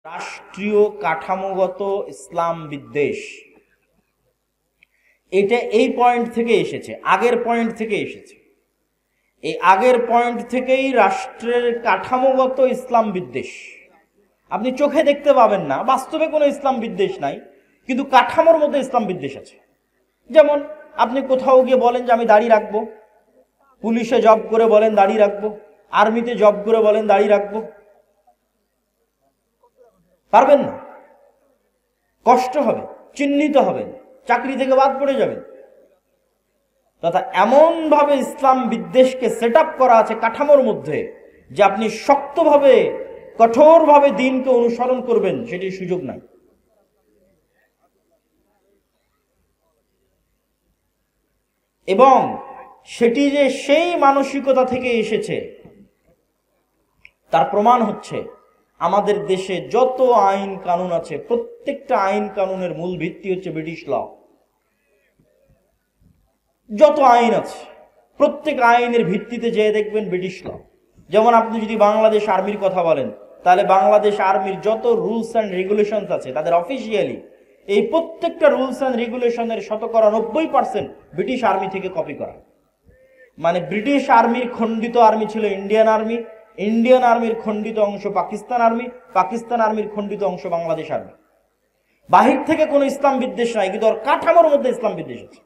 রাষ্ট্রীয় কাঠামোগত ইসলাম বিদ্বেষ, এটা এই পয়েন্ট থেকে এসেছে, আগের পয়েন্ট থেকে এসেছে। এই আগের পয়েন্ট থেকেই রাষ্ট্রের কাঠামোগত ইসলাম বিদ্বেষ আপনি চোখে দেখতে পাবেন না, বাস্তবে কোনো ইসলাম বিদ্বেষ নাই, কিন্তু কাঠামোর মধ্যে ইসলাম বিদ্বেষ আছে। যেমন আপনি কোথাও গিয়ে বলেন যে আমি দাড়ি রাখবো, পুলিশে জব করে বলেন দাড়ি রাখবো, আর্মিতে জব করে বলেন দাড়ি রাখবো, পারবেন না, কষ্ট হবে, চিহ্নিত হবেন, চাকরি থেকে বাদ পড়ে যাবেন। তথা এমন ভাবে ইসলাম বিদ্বেষকে সেট আপ করা আছে কাঠামোর মধ্যে যে আপনি শক্তভাবে কঠোরভাবে দিনকে অনুসরণ করবেন সেটির সুযোগ নাই। এবং সেটি যে সেই মানসিকতা থেকে এসেছে তার প্রমাণ হচ্ছে আমাদের দেশে যত আইন কানুন আছে প্রত্যেকটা আইন কানুনের মূল ভিত্তি হচ্ছে ব্রিটিশ ল। যত আইন আছে প্রত্যেক আইনের ভিত্তিতে যে দেখবেন ব্রিটিশ ল। যেমন আপনি যদি বাংলাদেশ আর্মির কথা বলেন, তাহলে বাংলাদেশ আর্মির যত রুলস অ্যান্ড রেগুলেশনস আছে তাদের অফিসিয়ালি এই প্রত্যেকটা রুলস অ্যান্ড রেগুলেশনের 90% ব্রিটিশ আর্মি থেকে কপি করা। মানে ব্রিটিশ আর্মির খণ্ডিত আর্মি ছিল ইন্ডিয়ান আর্মি, ইন্ডিয়ান আর্মির খণ্ডিত অংশ পাকিস্তান আর্মি, পাকিস্তান আর্মির খণ্ডিত অংশ বাংলাদেশ আর্মি। বাহির থেকে কোনো ইসলাম বিদ্বেষ নাই, কিন্তু ওর কাঠামোর মধ্যে ইসলাম বিদ্বেষ আছে।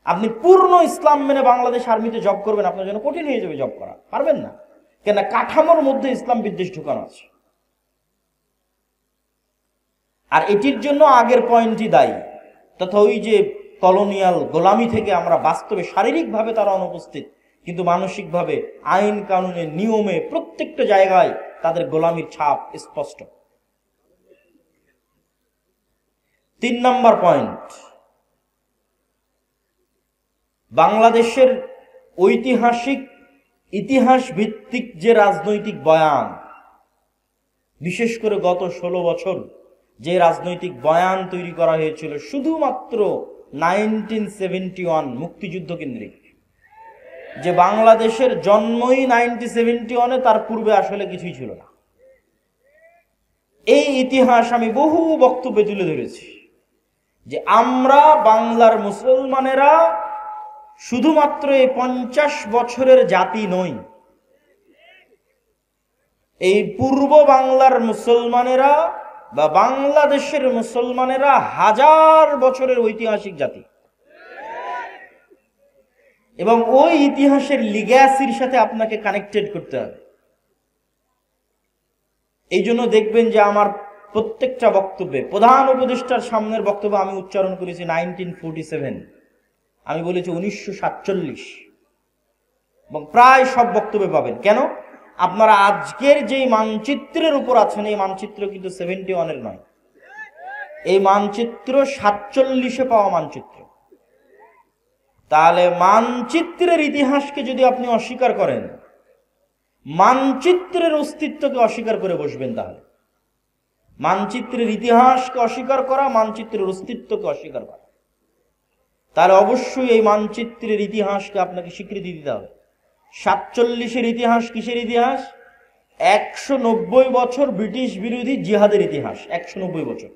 আপনি পূর্ণ ইসলাম মেনে বাংলাদেশ আর্মিতে জব করবেন, আপনার জন্য কঠিন হয়ে যাবে জব করা, পারবেন না, কেন কাঠামোর মধ্যে ইসলাম বিদ্বেষ ঢুকানো আছে। আর এটির জন্য আগের পয়েন্টই দায়ী, তথা ওই যে কলোনিয়াল গোলামি থেকে আমরা বাস্তবে শারীরিকভাবে তারা অনুপস্থিত, কিন্তু মানসিকভাবে আইন কানুনের নিয়মে প্রত্যেকটা জায়গায় তাদের গোলামির ছাপ স্পষ্ট। 3 নম্বর পয়েন্ট, বাংলাদেশের ঐতিহাসিক ইতিহাস ভিত্তিক যে রাজনৈতিক বয়ান, বিশেষ করে গত 16 বছর যে রাজনৈতিক বয়ান তৈরি করা হয়েছিল শুধুমাত্র 1971 মুক্তিযুদ্ধ কেন্দ্রিক, যে বাংলাদেশের জন্মই 1971, তার পূর্বে আসলে কিছুই ছিল না। এই ইতিহাস আমি বহু বক্তব্যে তুলে ধরেছি যে আমরা বাংলার মুসলমানেরা শুধুমাত্র এই 50 বছরের জাতি নই, এই পূর্ব বাংলার মুসলমানেরা বা বাংলাদেশের মুসলমানেরা 1000 বছরের ঐতিহাসিক জাতি, এবং ওই ইতিহাসের লিগ্যাসির সাথে আপনাকে কানেক্টেড করতে হবে। এই জন্য দেখবেন যে আমার প্রত্যেকটা বক্তব্যে প্রধান উপদেষ্টার সামনের বক্তব্য আমি উচ্চারণ করেছি 1947, আমি বলেছি 1947, এবং প্রায় সব বক্তব্যে পাবেন। কেন? আপনারা আজকের যেই মানচিত্রের উপর আছেন এই মানচিত্র কিন্তু 71-এর নয়, এই মানচিত্র 47-এ পাওয়া মানচিত্র। তাহলে মানচিত্রের ইতিহাসকে যদি আপনি অস্বীকার করেন, মানচিত্রের অস্তিত্বকে অস্বীকার করে বসবেন, তাহলে মানচিত্রের ইতিহাসকে অস্বীকার করা, মানচিত্রের অস্তিত্বকে অস্বীকার করা, তাহলে অবশ্যই এই মানচিত্রের ইতিহাসকে আপনাকে স্বীকৃতি দিতে হবে। 47-এর ইতিহাস কিসের ইতিহাস? 190 বছর ব্রিটিশ বিরোধী জিহাদের ইতিহাস, 190 বছর।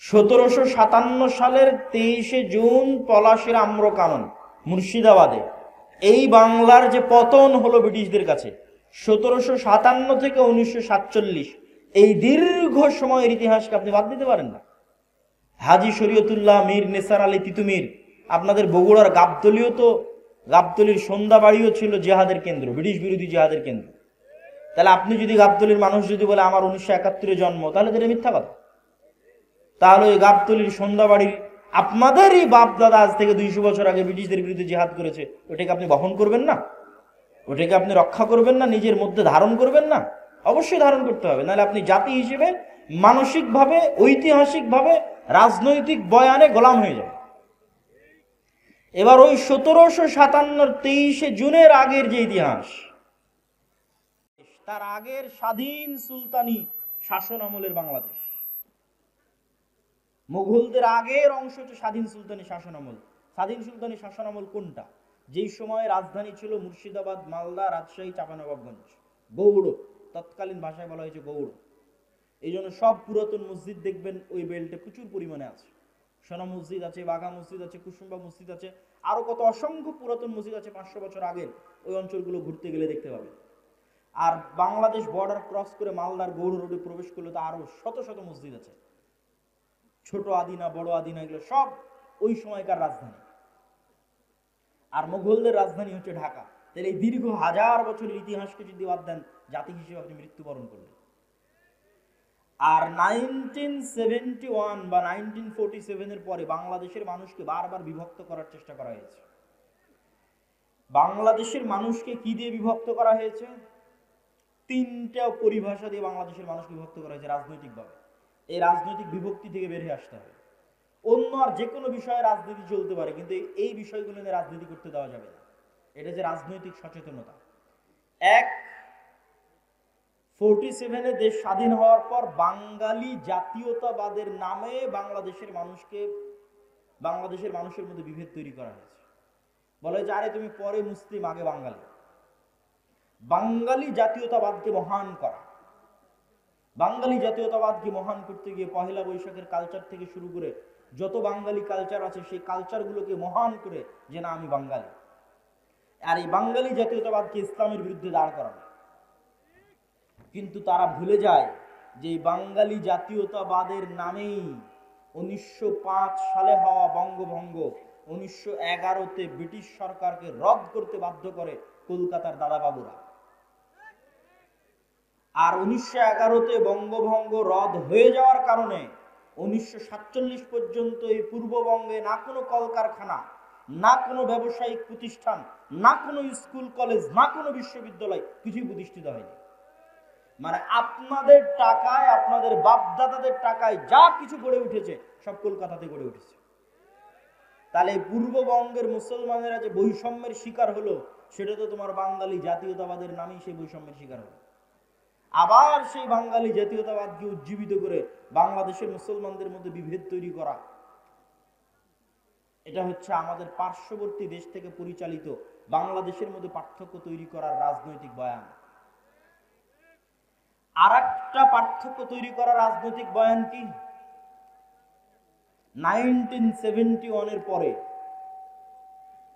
1757 সালের 23শে জুন পলাশির আম্রকানন মুর্শিদাবাদে এই বাংলার যে পতন হলো ব্রিটিশদের কাছে, 1757 থেকে 1947, এই দীর্ঘ সময়ের ইতিহাসকে আপনি বাদ দিতে পারেন না। হাজী শরীয়তুল্লাহ মীর নেসার আলী তিতুমির, আপনাদের বগুড়ার গাবতলীয়, তো গাবতলীর সন্ধ্যাবাড়িও ছিল জিহাদের কেন্দ্র, ব্রিটিশ বিরোধী জিহাদের কেন্দ্র। তাহলে আপনি যদি গাবতলীর মানুষ যদি বলে আমার 1971-এ জন্ম, তাহলে এটা মিথ্যা কথা। তাহলে ওই গাবতলীর সন্ধ্যাবাড়ির আপনাদেরই বাপ দাদা আজ থেকে 200 বছর আগে ব্রিটিশদের বিরুদ্ধে জিহাদ করেছে, ওটাকে আপনি বহন করবেন না? ওটাকে আপনি রক্ষা করবেন না? নিজের মধ্যে ধারণ করবেন না? অবশ্যই ধারণ করতে হবে, নাহলে আপনি জাতি হিসেবে মানসিকভাবে ঐতিহাসিকভাবে রাজনৈতিক বয়ানে গোলাম হয়ে যাবে। এবার ওই 1757 23শে জুনের আগের যে ইতিহাস, তার আগের স্বাধীন সুলতানি শাসন আমলের বাংলাদেশ, মুঘলদের আগের অংশ হচ্ছে স্বাধীন সুলতানি শাসন আমল। স্বাধীন সুলতানি শাসন আমল কোনটা? যেই সময় রাজধানী ছিল মুর্শিদাবাদ, মালদা, রাজশাহী, চাঁপানবাবগঞ্জ, গৌড়, তৎকালীন ভাষায় বলা হয়েছে গৌড়। এই জন্য সব পুরাতন মসজিদ দেখবেন ওই বেল্টে প্রচুর পরিমাণে আছে। সোনা মসজিদ আছে, বাঘা মসজিদ আছে, কুসুম্বা মসজিদ আছে, আরো কত অসংখ্য পুরাতন মসজিদ আছে 500 বছর আগের। ওই অঞ্চলগুলো ঘুরতে গেলে দেখতে পাবেন। আর বাংলাদেশ বর্ডার ক্রস করে মালদার গৌড় রোডে প্রবেশ করলে তো আরো শত শত মসজিদ আছে, ছোট আদিনা বড় আদিনা, এগুলো সব ওই সময়কার রাজধানী। আর মুঘলদের রাজধানী হচ্ছে ঢাকা। তাহলে এই দীর্ঘ হাজার বছরের ইতিহাসকে যদি বাদ দেন, জাতি হিসেবে আপনি মৃত্যুবরণ করলেন। আর 1971 বা 1947 এর পরে বাংলাদেশের মানুষকে বারবার বিভক্ত করার চেষ্টা করা হয়েছে। বাংলাদেশের মানুষকে কি দিয়ে বিভক্ত করা হয়েছে? তিনটা পরিভাষা দিয়ে বাংলাদেশের মানুষকে বিভক্ত করা হয়েছে রাজনৈতিকভাবে। এই রাজনৈতিক বিভক্তি থেকে বের হয়ে আসতে হবে। অন্য আর যে কোনো বিষয়ে রাজনীতি চলতে পারে, কিন্তু এই বিষয়গুলো নিয়ে রাজনীতি করতে দেওয়া যাবে না। এটা যে রাজনৈতিক সচেতনতা। 47-এ দেশ স্বাধীন হওয়ার পর বাঙালি জাতীয়তাবাদের নামে বাংলাদেশের মানুষের মধ্যে বিভেদ তৈরি করা হয়েছে। বলে যে আরে তুমি পরে মুসলিম, আগে বাঙালি। বাঙালি জাতীয়তাবাদকে মহান করা, বাঙালি জাতীয়তাবাদকে মহান করতে গিয়ে পহেলা বৈশাখের কালচার থেকে শুরু করে যত বাঙালি কালচার আছে সেই কালচারগুলোকে মহান করে যে না আমি বাঙালি। আর এই বাঙালি জাতীয়তাবাদকে ইসলামের বিরুদ্ধে দাঁড় করানো। কিন্তু তারা ভুলে যায় যে বাঙালি জাতীয়তাবাদের নামেই 1905 সালে হওয়া বঙ্গভঙ্গ 1911-তে ব্রিটিশ সরকারকে রদ করতে বাধ্য করে কলকাতার দাদাবাবুরা। আর 1911-তে বঙ্গভঙ্গ রদ হয়ে যাওয়ার কারণে 1947 পর্যন্ত এই পূর্ববঙ্গে না কোনো কলকারখানা, না কোনো ব্যবসায়িক প্রতিষ্ঠান, না কোনো স্কুল কলেজ, না কোনো বিশ্ববিদ্যালয় কিছুই প্রতিষ্ঠিত হয়নি। মানে আপনাদের টাকায়, আপনাদের বাপদাদাদের টাকায় যা কিছু গড়ে উঠেছে সব কলকাতাতে গড়ে উঠেছে। তাহলে পূর্ববঙ্গের মুসলমানেরা যে বৈষম্যের শিকার হলো, সেটা তো তোমার বাঙালি জাতীয়তাবাদের নামেই সেই বৈষম্যের শিকার হলো। আবার সেই বাঙালি জাতীয়তাবাদকে উজ্জীবিত করে বাংলাদেশের মুসলমানদের মধ্যে বিভেদ তৈরি করা, এটা হচ্ছে আমাদের পার্শ্ববর্তী দেশ থেকে পরিচালিত বাংলাদেশের মধ্যে পার্থক্য তৈরি করার রাজনৈতিক বয়ান। আর একটা পার্থক্য তৈরি করা রাজনৈতিক বয়ান কি? 1971-এর পরে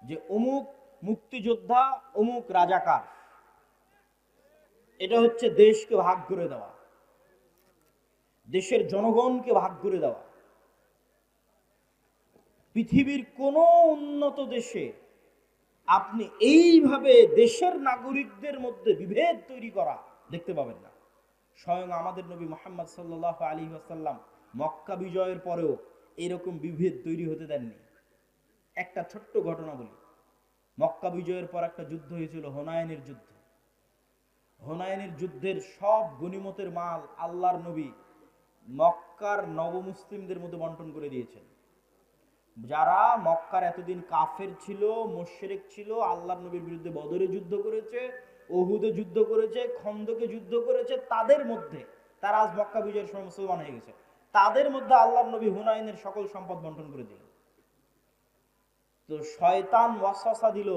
যে অমুক মুক্তিযোদ্ধা, অমুক রাজাকার, এটা হচ্ছে দেশকে ভাগ করে দেওয়া, দেশের জনগণকে ভাগ করে দেওয়া। পৃথিবীর কোন উন্নত দেশে আপনি এইভাবে দেশের নাগরিকদের মধ্যে বিভেদ তৈরি করা দেখতে পাবেন না। স্বয়ং আমাদের নবী মুহাম্মদ সাল্লাল্লাহু আলাইহি ওয়াসাল্লাম মক্কা বিজয়ের পরেও এরকম বিভেদ তৈরি হতে দেননি। একটা ছোট্ট ঘটনা বলি। মক্কা বিজয়ের পর একটা যুদ্ধ হয়েছিল, হুনাইনের যুদ্ধ। হুনাইনের যুদ্ধের সব গনিমতের মাল আল্লাহর নবী মক্কার নবমুসলিমদের মধ্যে বন্টন করে দিয়েছেন। যারা মক্কার এতদিন কাফের ছিল, মুশরিক ছিল, আল্লাহর নবীর বিরুদ্ধে বদরে যুদ্ধ করেছে, উহুদে যুদ্ধ করেছে, খন্দকে যুদ্ধ করেছে, তাদের মধ্যে তারা আজ মক্কা বিজয়ের সময় মুসলমান হয়ে গেছে, তাদের মধ্যে আল্লাহর নবী হুনাইনের সকল সম্পদ বন্টন করে দিলেন। তো শয়তান ওয়াসওয়াসা দিল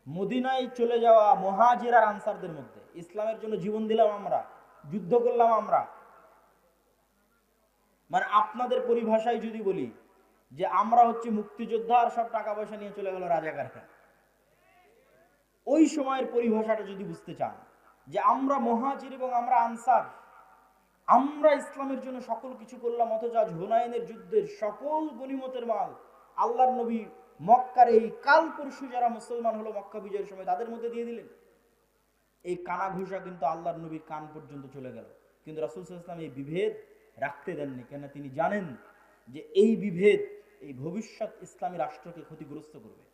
মদিনায় চলে যাওয়া মুহাজির আর আনসারদের মধ্যে, ইসলামের জন্য জীবন দিলাম আমরা, যুদ্ধ করলাম আমরা। মানে আপনাদের পরিভাষায় যদি বলি যে আমরা হচ্ছে মুক্তিযোদ্ধা আর সব টাকা পয়সা নিয়ে চলে গেল রাজাকাররা, ওই সময়ের পরিভাষাটা যদি বুঝতে চান যে আমরা মুহাজির এবং আমরা আনসার, আমরা ইসলামের জন্য সকল কিছু করলাম, অথচ আজ হুনাইনের যুদ্ধের সকল গনিমতের মাল আল্লাহর নবী মক্কার এই কাল পরশু যারা মুসলমান হলো মক্কা বিজয়ের সময় তাদের মধ্যে দিয়ে দিলেন। এই কানা ঘুষা কিন্তু আল্লাহর নবীর কান পর্যন্ত চলে গেল। কিন্তু রাসূল সাল্লাল্লাহু আলাইহি ওয়াসাল্লাম এই বিভেদ রাখতে দেননি, কেন তিনি জানেন যে এই বিভেদ এই ভবিষ্যৎ ইসলামী রাষ্ট্রকে ক্ষতিগ্রস্ত করবে।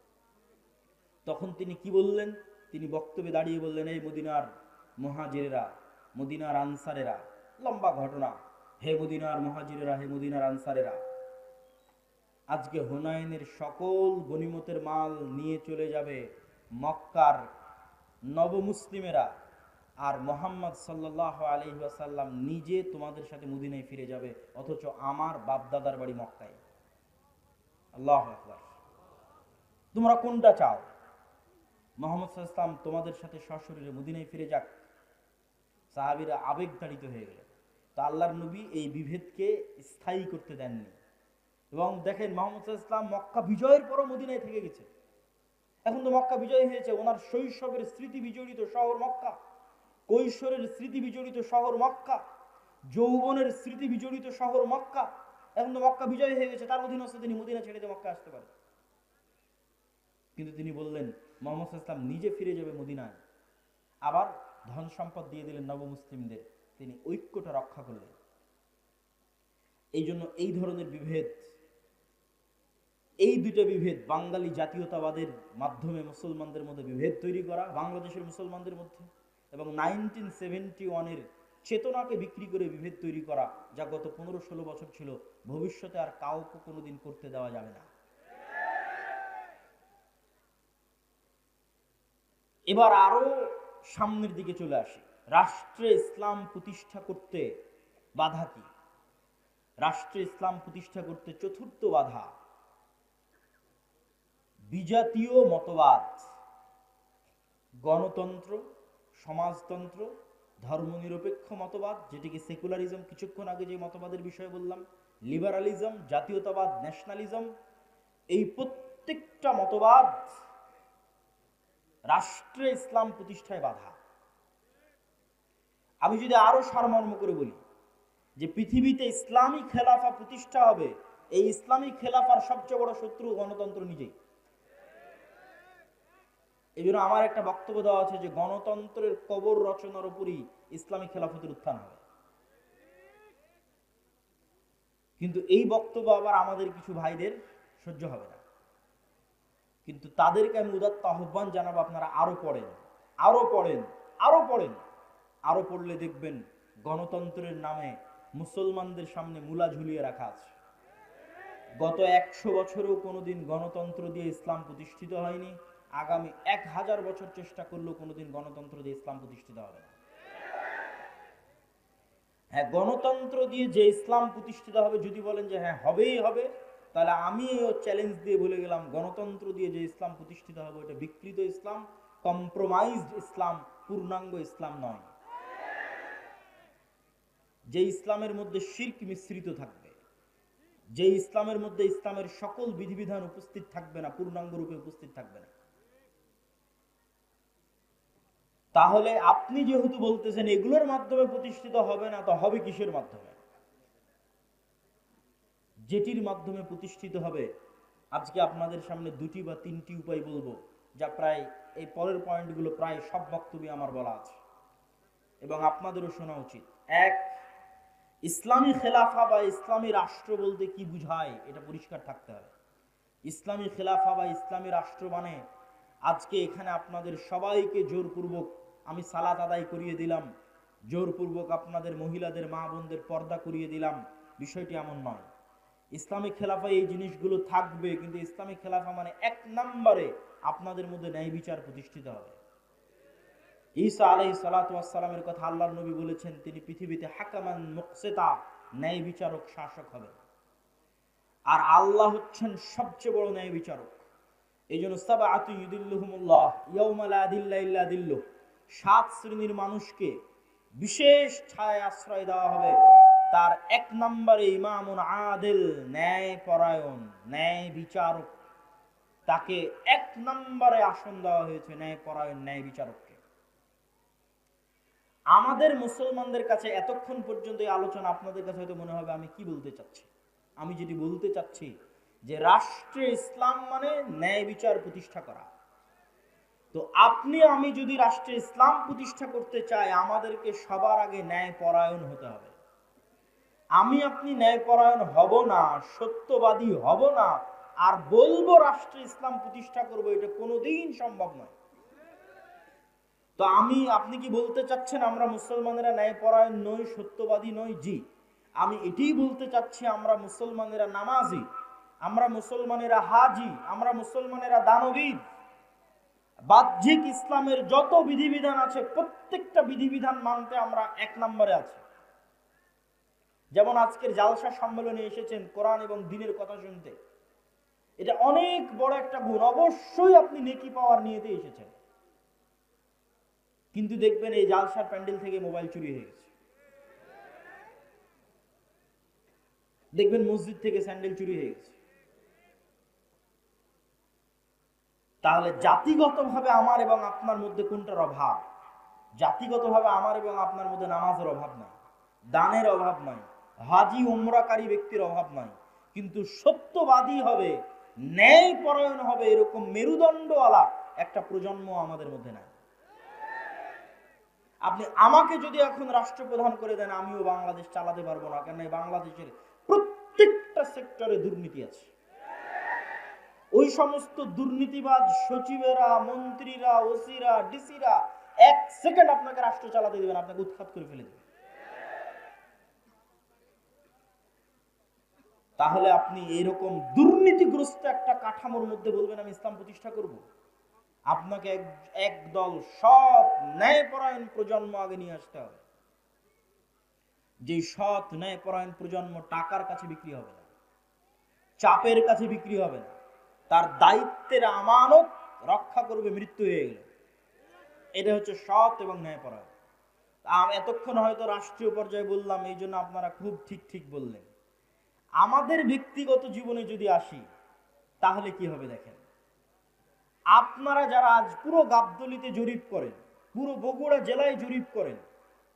তখন তিনি কি বললেন? তিনি বক্তব্যে দাঁড়িয়ে বললেন, এই মদিনার মুহাজিরেরা, মদিনার আনসারেরা, লম্বা ঘটনা, হে মদিনার মুহাজিরেরা, হে মদিনার আনসারেরা, আজকে হুনাইনের সকল গনিমতের মাল নিয়ে চলে যাবে মক্কার নবমুসলিমেরা, আর মুহাম্মদ সাল্লাল্লাহু আলাইহি ওয়াসাল্লাম নিজে তোমাদের সাথে মদিনায় ফিরে যাবে, অথচ আমার বাপদাদার বাড়ি মক্কায়। আল্লাহু আকবার। তোমরা কোনটা চাও? মুহাম্মদ সাল্লাল্লাহু আলাইহি ওয়াসাল্লাম তোমাদের সাথে সশরীরে মদিনায় ফিরে যাক? সাহাবীরা আবেগতাড়িত হয়ে গেলেন। তো আল্লাহর নবী এই বিভেদকে স্থায়ী করতে দেননি। এবং দেখেন মুহাম্মদ সাল্লাল্লাহু আলাইহি ওয়াসাল্লাম মক্কা বিজয়ের পরও মদিনায় থেকে গেছে। এখন তো মক্কা বিজয় হয়েছে, ওনার শৈশবের স্মৃতি বিজড়িত শহর মক্কা, কৈশোরের স্মৃতি বিজড়িত শহর মক্কা, যৌবনের স্মৃতি বিজড়িত শহর মক্কা। এখন তো মক্কা বিজয় হয়ে গেছে, তার অধীনস্থ তিনি মদিনা ছেড়ে দিয়ে মক্কা আসতে পারেন। কিন্তু তিনি বললেন মুহাম্মদ সাল্লাল্লাহু আলাইহি ওয়াসাল্লাম নিজে ফিরে যাবে মদিনায়, আবার ধন সম্পদ দিয়ে দিলেন নবমুসলিমদের, তিনি ঐক্যটা রক্ষা করলেন। এই জন্য এই ধরনের বিভেদ, এই দুটো বিভেদ, বাঙালি জাতীয়তাবাদের মাধ্যমে মুসলমানদের মধ্যে বিভেদ তৈরি করা বাংলাদেশের মুসলমানদের মধ্যে, এবং 1971-এর চেতনাকে বিক্রি করে বিভেদ তৈরি করা, যা গত 15-16 বছর ছিল, ভবিষ্যতে আর কাউকে কোনোদিন করতে দেওয়া যাবে না। এবার আরো সামনের দিকে চলে আসি। রাষ্ট্রে ইসলাম প্রতিষ্ঠা করতে বাধা কি? রাষ্ট্রে ইসলাম প্রতিষ্ঠা করতে চতুর্থ বাধা বিজাতীয় মতবাদ, গণতন্ত্র, সমাজতন্ত্র, ধর্মনিরপেক্ষ মতবাদ, যেটিকে সেকুলারিজম, কিছুক্ষণ আগে যে মতবাদের বিষয়ে বললাম, লিবারালিজম, জাতীয়তাবাদ, ন্যাশনালিজম, এই প্রত্যেকটা মতবাদ রাষ্ট্রে ইসলাম প্রতিষ্ঠায় বাধা। আমি যদি আরো সারমর্ম করে বলি যে পৃথিবীতে ইসলামী খেলাফা প্রতিষ্ঠা হবে, এই ইসলামী খেলাফার সবচেয়ে বড় শত্রু গণতন্ত্র নিজেই। এই জন্য আমার একটা বক্তব্য দেওয়া আছে যে গণতন্ত্রের কবর রচনার উপরই ইসলামী খেলাফতের উত্থান হবে। কিন্তু এই বক্তব্য আবার আমাদের কিছু ভাইদের সহ্য হবে না, কিন্তু তাদেরকে আমি উদাত্ত আহ্বান জানাবো, আপনারা আরো পড়েন, আরো পড়েন, আরো পড়েন। আরো পড়লে দেখবেন গণতন্ত্রের নামে মুসলমানদের সামনে মূলা ঝুলিয়ে রাখা আছে। গত 100 বছরেও কোনোদিন গণতন্ত্র দিয়ে ইসলাম প্রতিষ্ঠিত হয়নি, আগামী 1000 বছর চেষ্টা করলেও কোনোদিন গণতন্ত্র দিয়ে ইসলাম প্রতিষ্ঠিত হবে না। হ্যাঁ, গণতন্ত্র দিয়ে যে ইসলাম প্রতিষ্ঠিত হবে, যদি বলেন যে হ্যাঁ হবেই হবে, তাহলে আমি চ্যালেঞ্জ দিয়ে বলে গেলাম, গণতন্ত্র দিয়ে যে ইসলাম প্রতিষ্ঠিত হবে ওটা বিকৃত ইসলাম, কম্প্রোমাইজড ইসলাম, পূর্ণাঙ্গ ইসলাম নয়। যে ইসলামের মধ্যে শিরক মিশ্রিত থাকবে, যে ইসলামের মধ্যে ইসলামের সকল বিধিবিধান উপস্থিত থাকবে না, পূর্ণাঙ্গ রূপে উপস্থিত থাকবে না। তাহলে আপনি যেহেতু বলতেছেন এগুলোর মাধ্যমে প্রতিষ্ঠিত হবে না, তো হবে কিসের মাধ্যমে? যেটির মাধ্যমে প্রতিষ্ঠিত হবে, আজকে আপনাদের সামনে 2টি বা 3টি উপায় বলবো, যা প্রায় এই পরের পয়েন্টগুলো প্রায় সব বক্তব্যে আমার বলা আছে এবং আপনাদেরও শোনা উচিত। এক, ইসলামী খেলাফা বা ইসলামী রাষ্ট্র বলতে কি বুঝায় এটা পরিষ্কার থাকতে হবে। ইসলামী খেলাফা বা ইসলামী রাষ্ট্র মানে আজকে এখানে আপনাদের সবাইকে জোরপূর্বক আমি সালাত আদায় করিয়ে দিলাম, জোরপূর্বক আপনাদের মহিলাদের মা বোনদের পর্দা করিয়ে দিলাম, বিষয়টি এমন নয়। ইসলামী খেলাফায় এই জিনিসগুলো থাকবে, কিন্তু ইসলামী খেলাফা মানে 1 নম্বরে আপনাদের মধ্যে ন্যায় বিচার প্রতিষ্ঠিত হবে। ঈসা আলাইহিস সালাতু ওয়াস সালামের কথা আল্লাহর নবী বলেছেন, তিনি পৃথিবীতে হাকামান মুকসিতা, ন্যায় বিচারক, শাসক হবেন। আর আল্লাহ হচ্ছেন সবচেয়ে বড় ন্যায় বিচারক। এই জন্য সাবআতু ইউদিল্লুহুমুল্লাহ ইয়াউমা লা দিল্লা ইল্লা দিল্লুহ, 7 শ্রেণীর মানুষকে বিশেষ ছায়ায় আশ্রয় দেওয়া হবে। তার 1 নম্বরে ইমামুন আদিল, ন্যায় পরায়ণ, ন্যায় বিচারক। তাকে 1 নম্বরে আসন দেওয়া হয়েছে, ন্যায় পরায়ণ, ন্যায় বিচারককে। আমাদের মুসলমানদের কাছে এতক্ষণ পর্যন্ত এই আলোচনা আপনাদের কাছে হয়তো মনে হবে আমি কি বলতে চাচ্ছি। আমি যেটি বলতে চাচ্ছি যে রাষ্ট্রে ইসলাম মানে ন্যায় বিচার প্রতিষ্ঠা করা। তো আপনি আমি যদি রাষ্ট্রে ইসলাম প্রতিষ্ঠা করতে চাই, আমাদেরকে সবার আগে ন্যায় পরায়ণ হতে হবে। আমি আপনি ন্যায় পরায়ণ হব না, সত্যবাদী হব না, আর বলবো রাষ্ট্রে ইসলাম প্রতিষ্ঠা করবো, এটা কোনোদিন সম্ভব নয়। তো আপনি কি বলতে চাচ্ছেন আমরা মুসলমানেরা ন্যায়পরায়ণ নই, সত্যবাদী নই? জি, আমি এটাই বলতে চাচ্ছি আমরা মুসলমানেরা নামাজি, আমরা মুসলমানেরা হাজি, আমরা মুসলমানেরা দানবীর। বাহ্যিক ইসলামের যত বিধিবিধান আছে প্রত্যেকটা বিধিবিধান মানতে আমরা 1 নম্বরে আছি। যেমন আজকের জালসা সম্মেলনে এসেছেন কোরআন এবং দ্বীনের কথা শুনতে, এটা অনেক বড় একটা গুণ। অবশ্যই আপনি নেকি পাওয়ার নিয়েতে এসেছেন, কিন্তু দেখবেন এই জালসার প্যান্ডেল থেকে মোবাইল চুরি হয়ে গেছে। দেখবেন মসজিদ থেকে স্যান্ডেল চুরি হয়ে গেছে। তাহলে জাতিগতভাবে আমার এবং আপনার মধ্যে কোনটার অভাব? জাতিগতভাবে আমার এবং আপনার মধ্যে নামাজের অভাব নাই, দানের অভাব নাই, হাজি উমরাকারী ব্যক্তির অভাব নাই, কিন্তু সত্যবাদী হবে, ন্যায় পরায়ণ হবে, এরকম মেরুদণ্ডওয়ালা একটা প্রজন্ম আমাদের মধ্যে নাই। আপনি আমাকে যদি এখন রাষ্ট্রপ্রধান করে দেন, আমিও বাংলাদেশ চালাতে পারবো না, কেন বাংলাদেশের প্রত্যেকটা সেক্টরে দুর্নীতি আছে। ওই সমস্ত দুর্নীতিবাজ সচিবেরা, মন্ত্রীরা, ওসিরা, ডিসিরা এক সেকেন্ড আপনাকে রাষ্ট্র চালাতে দিবেন, আপনাকে উৎখাত করে ফেলে দেবে। তাহলে আপনি এইরকম দুর্নীতিগ্রস্ত একটা কাঠামোর মধ্যে বলবেন আমি ইসলাম প্রতিষ্ঠা করব? আপনাকে একদল সৎ ন্যায়পরায়ণ প্রজন্ম আগে নিয়ে আসতে হবে। যে সৎ ন্যায়পরায়ণ প্রজন্ম টাকার কাছে বিক্রি হবে না, চাপের কাছে বিক্রি হবে না, তার দায়িত্বের আমানত রক্ষা করবে মৃত্যু হয়ে গেলে। এটা হচ্ছে সৎ এবং ন্যায়পরায়ণ। এতক্ষণ হয়তো রাষ্ট্রীয় পর্যায়ে বললাম, এই জন্য আপনারা খুব ঠিক ঠিক বললেন। আমাদের ব্যক্তিগত জীবনে যদি আসি, তাহলে কি হবে দেখেন। আপনারা যারা আজ পুরো গাবতলীতে জরিপ করেন, পুরো বগুড়া জেলায় জরিপ করেন,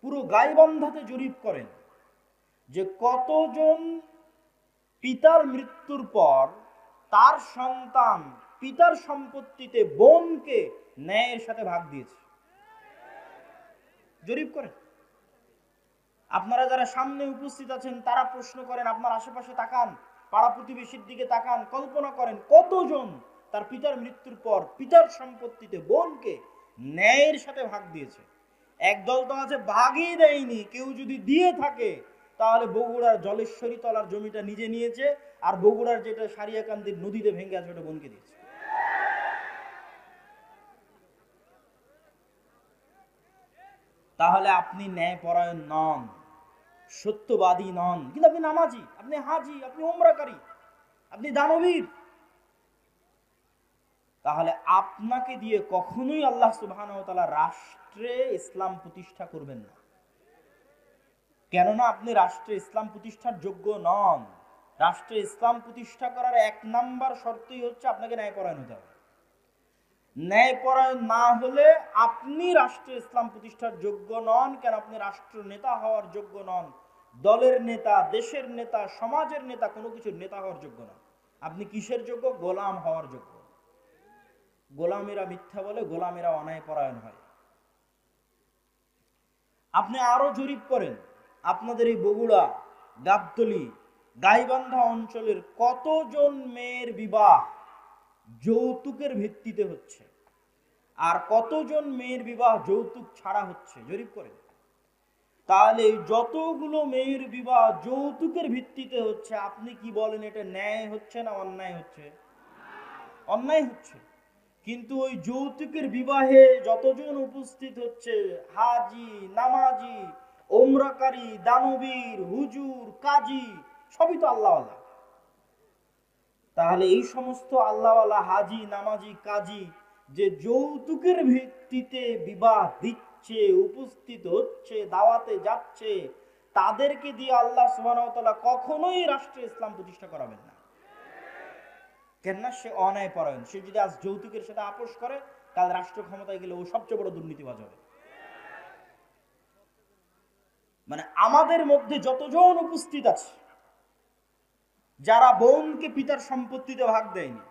পুরো গাইবান্ধাতে জরিপ করেন, যে কতজন পিতার মৃত্যুর পর তার সন্তান পিতার সম্পত্তিতে বোনকে ন্যায়ের সাথে ভাগ দিয়েছে, জরিপ করেন। আপনারা যারা সামনে উপস্থিত আছেন তারা প্রশ্ন করেন, আপনার আশেপাশে তাকান, পাড়া প্রতিবেশীর দিকে তাকান, কল্পনা করেন কতজন তার পিতার মৃত্যুর পর পিতার সম্পত্তিতে বোনকে ন্যায়ের সাথে ভাগ দিয়েছে। একদল তো আছে ভাগই দেয়নি, কেউ যদি দিয়ে থাকে তাহলে বগুড়ার জলেশ্বরী তলার জমিটা নিজে নিয়েছে, আর বগুড়ার যেটা সারিয়াকান্দির নদীতে ভেঙে আছে ওটা বোনকে দিয়েছে। তাহলে আপনি ন্যায়পরায়ণ নন, সত্যবাদী নন, কিন্তু আপনি নামাজি, আপনি হাজি, আপনি উমরাকারী, আপনি দানবীর। তাহলে আপনাকে দিয়ে কখনোই আল্লাহ সুবহানাহু ওয়া তাআলা রাষ্ট্রে ইসলাম প্রতিষ্ঠা করবেন না, কেননা আপনি রাষ্ট্রে ইসলাম প্রতিষ্ঠার যোগ্য নন। রাষ্ট্রে ইসলাম প্রতিষ্ঠা করার এক নাম্বার শর্তই হচ্ছে আপনাকে ন্যায়পরায়ণ হতে হবে। ন্যায়পরায়ণ না হলে আপনি রাষ্ট্রে ইসলাম প্রতিষ্ঠার যোগ্য নন। কেন? আপনি রাষ্ট্র নেতা হওয়ার যোগ্য নন, দলের নেতা, দেশের নেতা, সমাজের নেতা, কোনো কিছুর নেতা হওয়ার যোগ্য নন। আপনি কিসের যোগ্য? গোলাম হওয়ার যোগ্য। গোলামেরা মিথ্যা বলে, গোলামেরা অন্যায়পরায়ণ হয়। আপনি আরো জরিপ করেন, আপনাদের এই বগুড়া, গাবতলী, গাইবান্ধা অঞ্চলের কতজন মেয়ের বিবাহ যৌতুকের ভিত্তিতে হচ্ছে, আর কতজন মেয়ের বিবাহ যৌতুক ছাড়া হচ্ছে, জরিপ করেন। তাহলে যতগুলো মেয়ের বিবাহ যৌতুকের ভিত্তিতে হচ্ছে, আপনি কি বলেন এটা ন্যায় হচ্ছে না অন্যায় হচ্ছে? অন্যায় হচ্ছে। কিন্তু ওই যৌতুকের বিবাহে যতজন উপস্থিত হচ্ছে, হাজি, নামাজি, ওমরাকারী, দানবীর, হুজুর, কাজী, সবই তো আল্লাহওয়ালা। তাহলে এই সমস্ত আল্লাহওয়ালা হাজি, নামাজি, কাজী যে যৌতুকের ভিত্তিতে বিবাহ দিচ্ছে, উপস্থিত হচ্ছে, দাওয়াতে যাচ্ছে, তাদেরকে দিয়ে আল্লাহ সুবহানাহু ওয়া তাআলা কখনোই রাষ্ট্রে ইসলাম প্রতিষ্ঠা করাবেন না। কেননা সে অন্যায়পরায়ণ। সে যদি আজ যৌতুকের সাথে আপোষ করে, কাল রাষ্ট্র ক্ষমতায় গেলে ও সবচেয়ে বড় দুর্নীতিবাজ হবে। মানে আমাদের মধ্যে যতজন উপস্থিত আছে, যারা বোনকে পিতার সম্পত্তিতে ভাগ দেয়নি,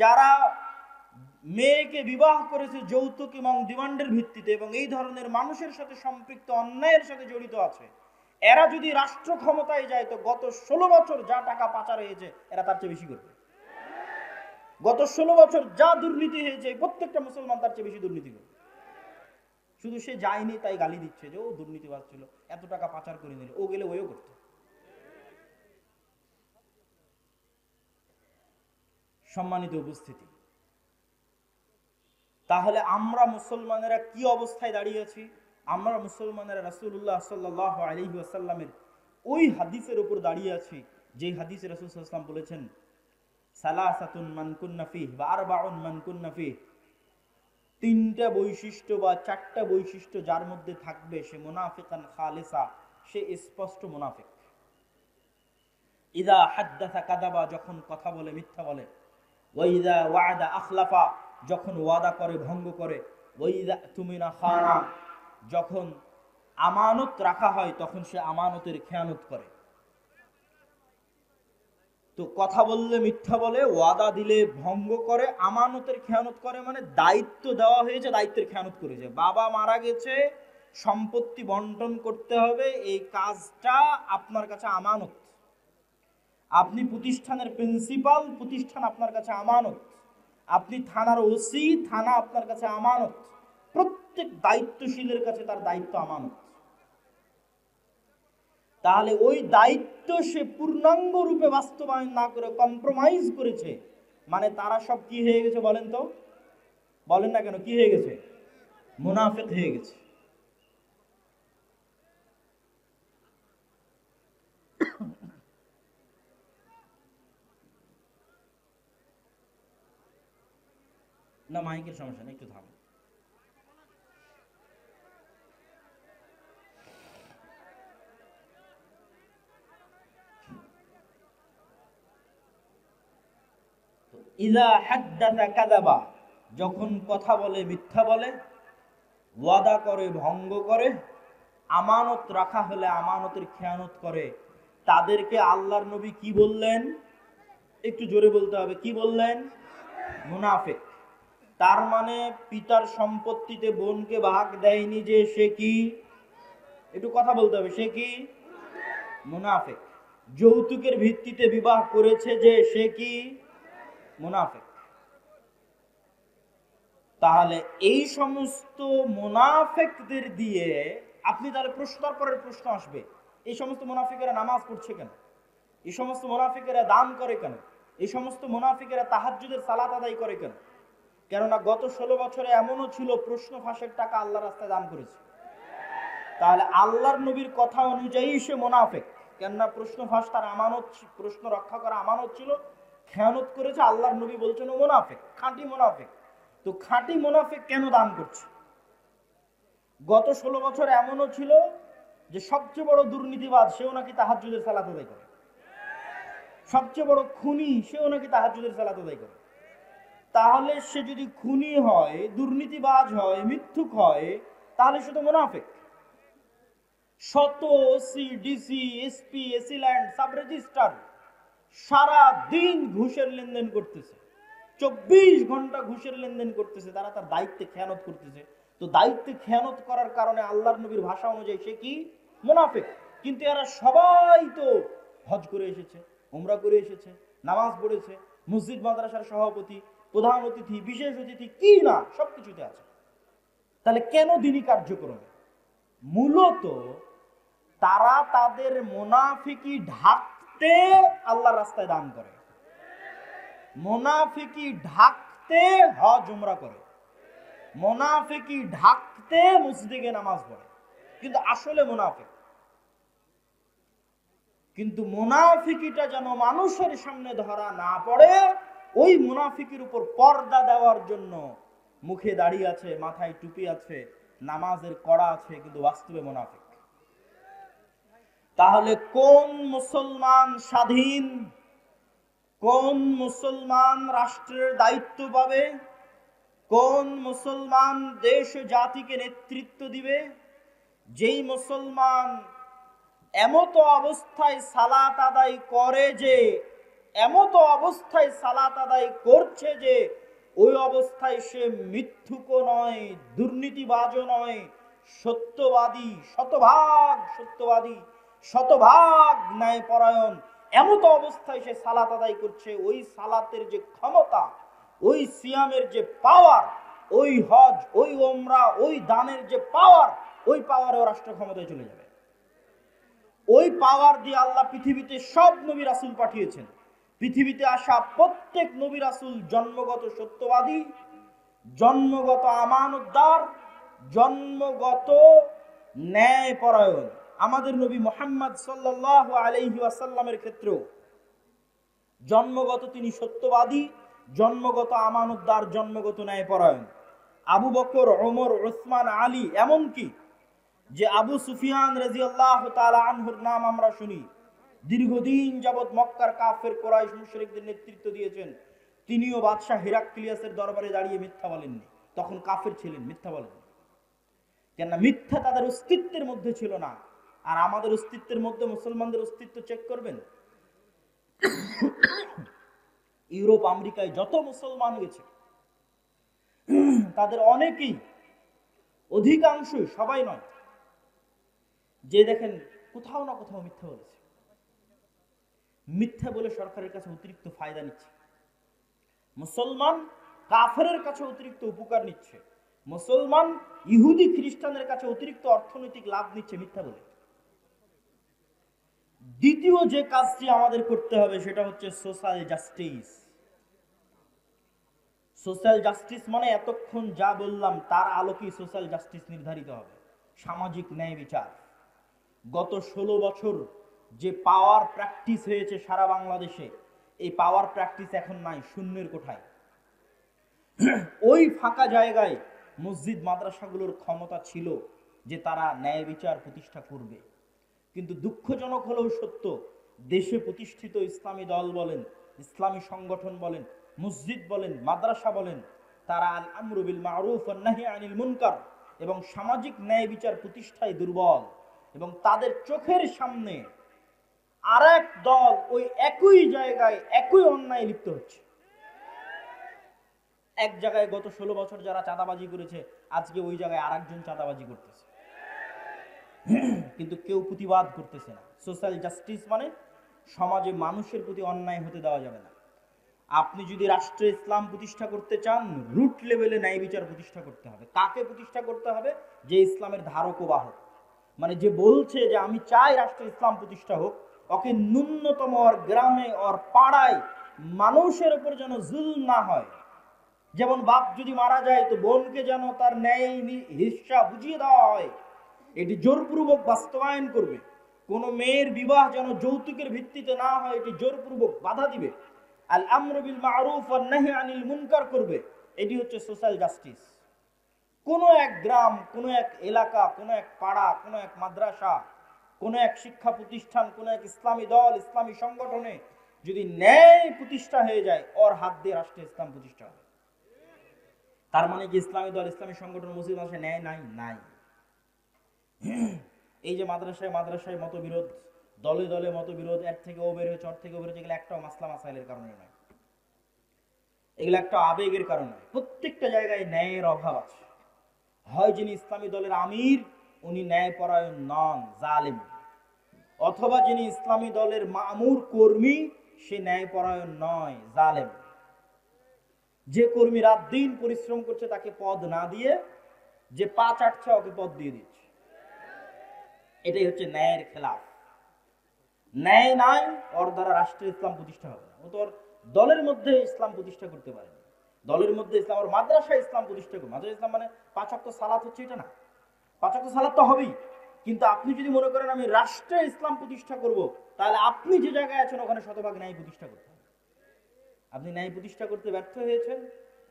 যারা মেয়েকে বিবাহ করেছে যৌতুক এবং ডিমান্ডের ভিত্তিতে, এবং এই ধরনের মানুষের সাথে সম্পৃক্ত, অন্যায়ের সাথে জড়িত আছে, এরা যদি রাষ্ট্র ক্ষমতায় যায়, তো গত 16 বছর যা টাকা পাচার হয়েছে এরা তার চেয়ে বেশি করবে। গত 16 বছর যা দুর্নীতি হয়েছে, প্রত্যেকটা মুসলমান তার চেয়ে বেশি দুর্নীতি করবে। শুধু সে যায়নি তাই গালি দিচ্ছে যে ও দুর্নীতিবাজ ছিল, এত টাকা পাচার করে নিল, ও গেলে ওও করত। সম্মানিত উপস্থিতি, তাহলে আমরা মুসলমানেরা কি অবস্থায় দাঁড়িয়ে আছি? আমরা মুসলমানেরা রাসূলুল্লাহ সাল্লাল্লাহু আলাইহি ওয়াসাল্লামের ওই হাদিসের উপর দাঁড়িয়ে আছি, যে হাদিসে রাসূল সাল্লাল্লাহু আলাইহি ওয়াসাল্লাম বলেছেন, সালাসাতুন মান কুন্না ফিহি ওয়া আরবাউন মান কুন্না ফিহি, তিনটা বৈশিষ্ট্য বা চারটা বৈশিষ্ট্য যার মধ্যে থাকবে, সে মুনাফিকান খালিসা, সে স্পষ্ট মুনাফিক। ইদা হাদ্দাসা কাযাবা, যখন কথা বলে মিথ্যা বলে, ওয়া ইদা ওয়া'দা আখলাফা, যখন ওয়াদা করে ভঙ্গ করে, ওয়া ইদা তুমিনা খানা, যখন আমানত রাখা হয় তখন সে আমানতের খেয়ানত করে। তো কথা বললে মিথ্যা বলে, ওয়াদা দিলে ভঙ্গ করে, আমানতের খেয়ানত করে, মানে দায়িত্ব দেওয়া হয়েছে দায়িত্বের খেয়ানত করেছে। বাবা মারা গেছে, সম্পত্তি বন্টন করতে হবে, এই কাজটা আপনার কাছে আমানত। আপনি প্রতিষ্ঠানের প্রিন্সিপাল, প্রতিষ্ঠান আপনার কাছে আমানত। আপনি থানার ওসি, থানা আপনার কাছে আমানত। প্রত্যেক দায়িত্বশীলের কাছে তার দায়িত্ব আমানত। তাহলে ওই দায়িত্ব সে পূর্ণাঙ্গ রূপে বাস্তবায়ন না করে কম্প্রোমাইজ করেছে, মানে তারা সব কি হয়ে গেছে বলেন তো? বলেন না কেন, কি হয়ে গেছে? মুনাফিক হয়ে গেছে। না মাইকের সমস্যা নেই, একটু থাম। ইযা হাদ্দাসা কাযাবা, যখন কথা বলে মিথ্যা বলে, ওয়াদা করে ভঙ্গ করে, আমানত রাখা হলে আমানতের খেয়ানত করে, তাদেরকে আল্লাহর নবী কি বললেন? একটু জোরে বলতে হবে, কি বললেন? মুনাফিক। তার মানে পিতার সম্পত্তিতে বোনকে ভাগ দেয়নি যে সে কি? একটু কথা বলতে হবে, সে কি? মুনাফিক। যৌতুকের ভিত্তিতে বিবাহ করেছে যে সে কি? মুনাফিক। তাহলে এই সমস্ত মুনাফিকদের দিয়ে আপনি তাহলে প্রশ্নের পরের প্রশ্ন আসবে, এই সমস্ত মুনাফিকেরা নামাজ পড়ছে কেন? এই সমস্ত মুনাফিকেরা দান করে কেন? এই সমস্ত মুনাফিকেরা তাহাজ্জুদের সালাত আদায় করে কেন? কেননা গত 16 বছরে এমনও ছিল প্রশ্ন ফাঁসের টাকা আল্লাহর রাস্তায় দান করেছে। তাহলে আল্লাহর নবীর কথা অনুযায়ী সে মুনাফিক, কেননা প্রশ্ন ফাঁস তার আমানত, প্রশ্ন রক্ষা করা আমানত ছিল, খেয়ানত করেছে। আল্লাহর নবী বলছেন ও মুনাফিক, খাঁটি মুনাফিক। তো খাঁটি মুনাফিক কেন দান করছে? গত 16 বছর এমনও ছিল যে সবচেয়ে বড় দুর্নীতিবাজ সেও নাকি তাহাজ্জুদের সালাত আদায় করে, সবচেয়ে বড় খুনি সেও নাকি তাহাজ্জুদের সালাত আদায় করে। তাহলে সে যদি খুনি হয়, দুর্নীতিবাজ হয়, মিথ্যুক হয়, তাহলে সে তো মুনাফিক। শত OC, DC, SP, AC land, sub registrar সারা দিন ঘুষের লেনদেন করতেছে, 24 ঘন্টা ঘুষের লেনদেন করতেছে, তারা তার দায়িত্বে খেয়ানত করতেছে। তো দায়িত্বে খেয়ানত করার কারণে আল্লাহর নবীর ভাষা অনুযায়ী সে কি? মুনাফিক। কিন্তু এরা সবাই তো হজ করে এসেছে, উমরা করে এসেছে, নামাজ পড়েছে, মসজিদ মাদ্রাসার সভাপতি, প্রধান অতিথি, বিশেষ অতিথি, কি না সবকিছুতে আছে। তাহলে কেন দ্বীনি কার্যক্রমে? মূলত তারা তাদের মুনাফিকি ঢাকতে আল্লাহর রাস্তায় দান করে, মুনাফিকি ঢাকতে হজ উমরা করে, মুনাফিকি ঢাকতে মসজিদে নামাজ পড়ে, কিন্তু আসলে মুনাফিক। কিন্তু মুনাফিকিটা যেন মানুষের সামনে ধরা না পড়ে, ওই মুনাফিকির উপর পর্দা দেওয়ার জন্য মুখে দাড়ি আছে, মাথায় টুপি আছে, নামাজের কড়া আছে, কিন্তু বাস্তবে মুনাফিক। তাহলে কোন মুসলমান স্বাধীন, কোন মুসলমান রাষ্ট্রের দায়িত্ব পাবে, কোন মুসলমান দেশ জাতিকে নেতৃত্ব দিবে? যেই মুসলমান এমতো অবস্থায় সালাত আদায় করে যে, এমতো অবস্থায় সালাত আদায় করছে যে ওই অবস্থায় সে মিথ্যুকও নয়, দুর্নীতিবাজও নয়, সত্যবাদী, শতভাগ সত্যবাদী, শতভাগ ন্যায়পরায়ণ, এমতো অবস্থায় সে সালাত আদায় করছে, ওই সালাতের যে ক্ষমতা, ওই সিয়ামের যে পাওয়ার, ওই হজ, ওই ওমরা, ওই দানের যে পাওয়ার, ওই পাওয়ারে ও রাষ্ট্র ক্ষমতায় চলে যাবে। ওই পাওয়ার দিয়ে আল্লাহ পৃথিবীতে সব নবী রাসূল পাঠিয়েছেন। পৃথিবীতে আসা প্রত্যেক নবী রাসূল জন্মগত সত্যবাদী, জন্মগত আমানতদার, জন্মগত ন্যায়পরায়ণ। আমাদের নবী মুহাম্মদ সাল্লাল্লাহু আলাইহি ওয়াসাল্লামের ক্ষেত্রেও জন্মগত তিনি সত্যবাদী, জন্মগত আমানতদার, জন্মগত ন্যায়পরায়ণ। আবু বকর, ওমর, উসমান, আলী, এমনকি যে আবু সুফিয়ান রাদিয়াল্লাহু তাআলা আনহুর নাম আমরা শুনি, দীর্ঘদিন যাবৎ মক্কার কাফের কোরাইশ মুশরিকদের নেতৃত্ব দিয়েছেন। তিনিও বাদশাহ হিরাক্লিয়াসের দরবারে দাঁড়িয়ে মিথ্যা বলেননি। তখন কাফের ছিলেন, মিথ্যা বলেননি। কেননা মিথ্যা তাদের অস্তিত্বের মধ্যে ছিল না। আর আমাদের অস্তিত্বের মধ্যে মুসলমানদের অস্তিত্ব চেক করবেন, ইউরোপ আমেরিকায় যত মুসলমান গেছে তাদের অনেকেই, অধিকাংশই, সবাই নয়, যে দেখেন কোথাও না কোথাও মিথ্যা বলেছে। মিথ্যা বলে সরকারের কাছে অতিরিক্ত ফায়দা নিচ্ছে। মুসলমান কাফেরের কাছে অতিরিক্ত উপকার নিচ্ছে। মুসলমান ইহুদি খ্রিস্টানের কাছে অতিরিক্ত অর্থনৈতিক লাভ নিচ্ছে মিথ্যা বলে। দ্বিতীয় যে কাজটি আমাদের করতে হবে সেটা হচ্ছে সোশ্যাল জাস্টিস। সোশ্যাল জাস্টিস মানে এতক্ষণ যা বললাম তার আলোকেই সোশ্যাল জাস্টিস নির্ধারিত হবে। সামাজিক ন্যায় বিচার। গত 16 বছর যে পাওয়ার প্র্যাকটিস হয়েছে সারা বাংলাদেশে, এই পাওয়ার প্র্যাকটিস এখন নাই, শূন্যের কোঠায়। ওই ফাঁকা জায়গায় মসজিদ মাদ্রাসাগুলোর ক্ষমতা ছিল যে তারা ন্যায় বিচার প্রতিষ্ঠা করবে। কিন্তু দুঃখজনক হলেও সত্য, দেশে প্রতিষ্ঠিত ইসলামী দল বলেন, ইসলামী সংগঠন বলেন, মসজিদ বলেন, মাদ্রাসা বলেন, তারা আল আমরু বিল মারুফ ওয়ান নাহি আনিল মুনকার এবং সামাজিক ন্যায় বিচার প্রতিষ্ঠায় দুর্বল। এবং তাদের চোখের সামনে আরেক দল ওই একই জায়গায় একই অন্যায় লিপ্ত হচ্ছে। এক জায়গায় গত 16 বছর যারা চাঁদাবাজি করেছে, আজকে ওই জায়গায় আরেকজন চাঁদাবাজি করতেছে, কিন্তু কেউ প্রতিবাদ করতেছে না। সোশ্যাল জাস্টিস মানে সমাজে মানুষের প্রতি অন্যায় হতে দেওয়া যাবে না। আপনি যদি রাষ্ট্রে ইসলাম প্রতিষ্ঠা করতে চান, রুট লেভেলে ন্যায় বিচার প্রতিষ্ঠা করতে হবে। কাকে প্রতিষ্ঠা করতে হবে? যে ইসলামের ধারক ও বাহক, মানে যে বলছে যে আমি চাই রাষ্ট্রে ইসলাম প্রতিষ্ঠা হোক, ওকে ন্যূনতম ওর গ্রামে ওর পাড়ায় মানুষের উপর যেন জুলম না হয়। যেমন বাপ যদি মারা যায় তো বোনকে যেন তার ন্যায় হিস্সা বুঝিয়ে দেওয়া হয়, এটি জোরপূর্বক বাস্তবায়ন করবে। কোন মেয়ের বিবাহ যেন যৌতুকের ভিত্তিতে না হয়, এটি জোরপূর্বক বাধা দিবে। আল আমরু বিল মারুফ ওয়ান নাহি আনিল মুনকার করবে। এটি হচ্ছে সোশ্যাল জাস্টিস। কোন এক গ্রাম, কোন এক এলাকা, কোন এক পাড়া, কোন এক মাদ্রাসা, কোন এক শিক্ষা প্রতিষ্ঠান, কোন এক ইসলামী দল, ইসলামী সংগঠনে যদি ন্যায় প্রতিষ্ঠা হয়ে যায়, ওর হাত দিয়ে রাষ্ট্রে ইসলাম প্রতিষ্ঠা হবে। তার মানে কি ইসলামী দল, ইসলামী সংগঠন, মসজিদ মাদ্রাসায় ন্যায় নাই? নাই। এই যে মাদ্রাসায় মাদ্রাসায় মতবিরোধ, দলে দলে মতবিরোধ, এর থেকে ও বের হয়েছে, ওর থেকে ও বের হয়েছে, এগুলো একটাও মাসলা মাসাইলের কারণে নয়, এগুলো একটা আবেগের কারণে। প্রত্যেকটা জায়গায় ন্যায়ের অভাব আছে। হয় যিনি ইসলামী দলের আমির উনি ন্যায়পরায়ণ নন, জালেম, অথবা যিনি ইসলামী দলের মামুর কর্মী সে ন্যায়পরায়ণ নয়, জালেম। যে কর্মী রাত দিন পরিশ্রম করছে তাকে পদ না দিয়ে যে পা চাটছে ওকে পদ দিয়ে দিচ্ছে। এটাই হচ্ছে ন্যায়ের খেলাফ। ন্যায় নাই, ওর দ্বারা রাষ্ট্রে ইসলাম প্রতিষ্ঠা হবে না। ও তো দলের মধ্যে ইসলাম প্রতিষ্ঠা করতে পারে না। দলের মধ্যে ইসলাম, ওর মাদ্রাসায় ইসলাম প্রতিষ্ঠা করবে। মাদ্রাসা ইসলাম মানে 5 ওয়াক্ত সালাত হচ্ছে এটা না। 5 ওয়াক্ত সালাত তো হবেই, কিন্তু আপনি যদি মনে করেন আমি রাষ্ট্রে ইসলাম প্রতিষ্ঠা করব, তাহলে আপনি যে জায়গায় আছেন ওখানে শতভাগ ন্যায় প্রতিষ্ঠা করতে হবে। আপনি ন্যায় প্রতিষ্ঠা করতে ব্যর্থ হয়েছেন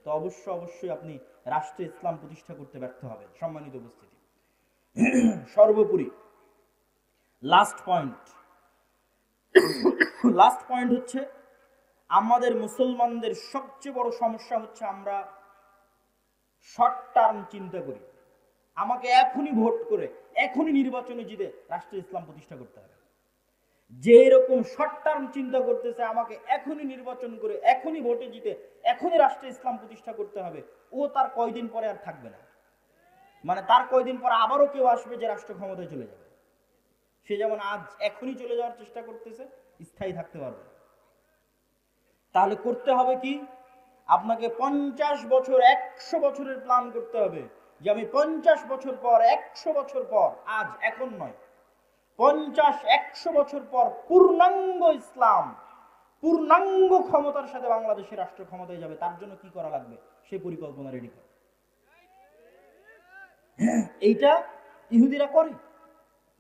তো অবশ্যই আপনি রাষ্ট্রে ইসলাম প্রতিষ্ঠা করতে ব্যর্থ হবেন। সম্মানিত উপস্থিতি, সর্বোপরি লাস্ট পয়েন্ট হচ্ছে আমাদের মুসলমানদের সবচেয়ে বড় সমস্যা হচ্ছে আমরা শর্ট টার্ম চিন্তা করি। আমাকে এখনই ভোট করে, এখনই নির্বাচনে জিতে রাষ্ট্রে ইসলাম প্রতিষ্ঠা করতে হবে। যে এরকম শর্ট টার্ম চিন্তা করতেছে আমাকে এখনই নির্বাচন করে, এখনই ভোটে জিতে, এখনই রাষ্ট্রে ইসলাম প্রতিষ্ঠা করতে হবে, ও তার কয়দিন পরে আর থাকবে না। মানে তার কয়দিন পর আবারও কেউ আসবে যে রাষ্ট্র ক্ষমতায় চলে যাবে। সে যেমন আজ এখনই চলে যাওয়ার চেষ্টা করতেছে, স্থায়ী থাকতে পারবে না। তাহলে করতে হবে কি? আপনাকে 50 বছর, 100 বছরের প্ল্যান করতে হবে যে আমি 50 বছর পর, 100 বছর পর, আজ এখন নয়, 50-100 বছর পর পূর্ণাঙ্গ ইসলাম, পূর্ণাঙ্গ ক্ষমতার সাথে বাংলাদেশের রাষ্ট্র ক্ষমতায় যাবে। তার জন্য কি করা লাগবে সেই পরিকল্পনা রেডি করে। এইটা ইহুদিরা করে,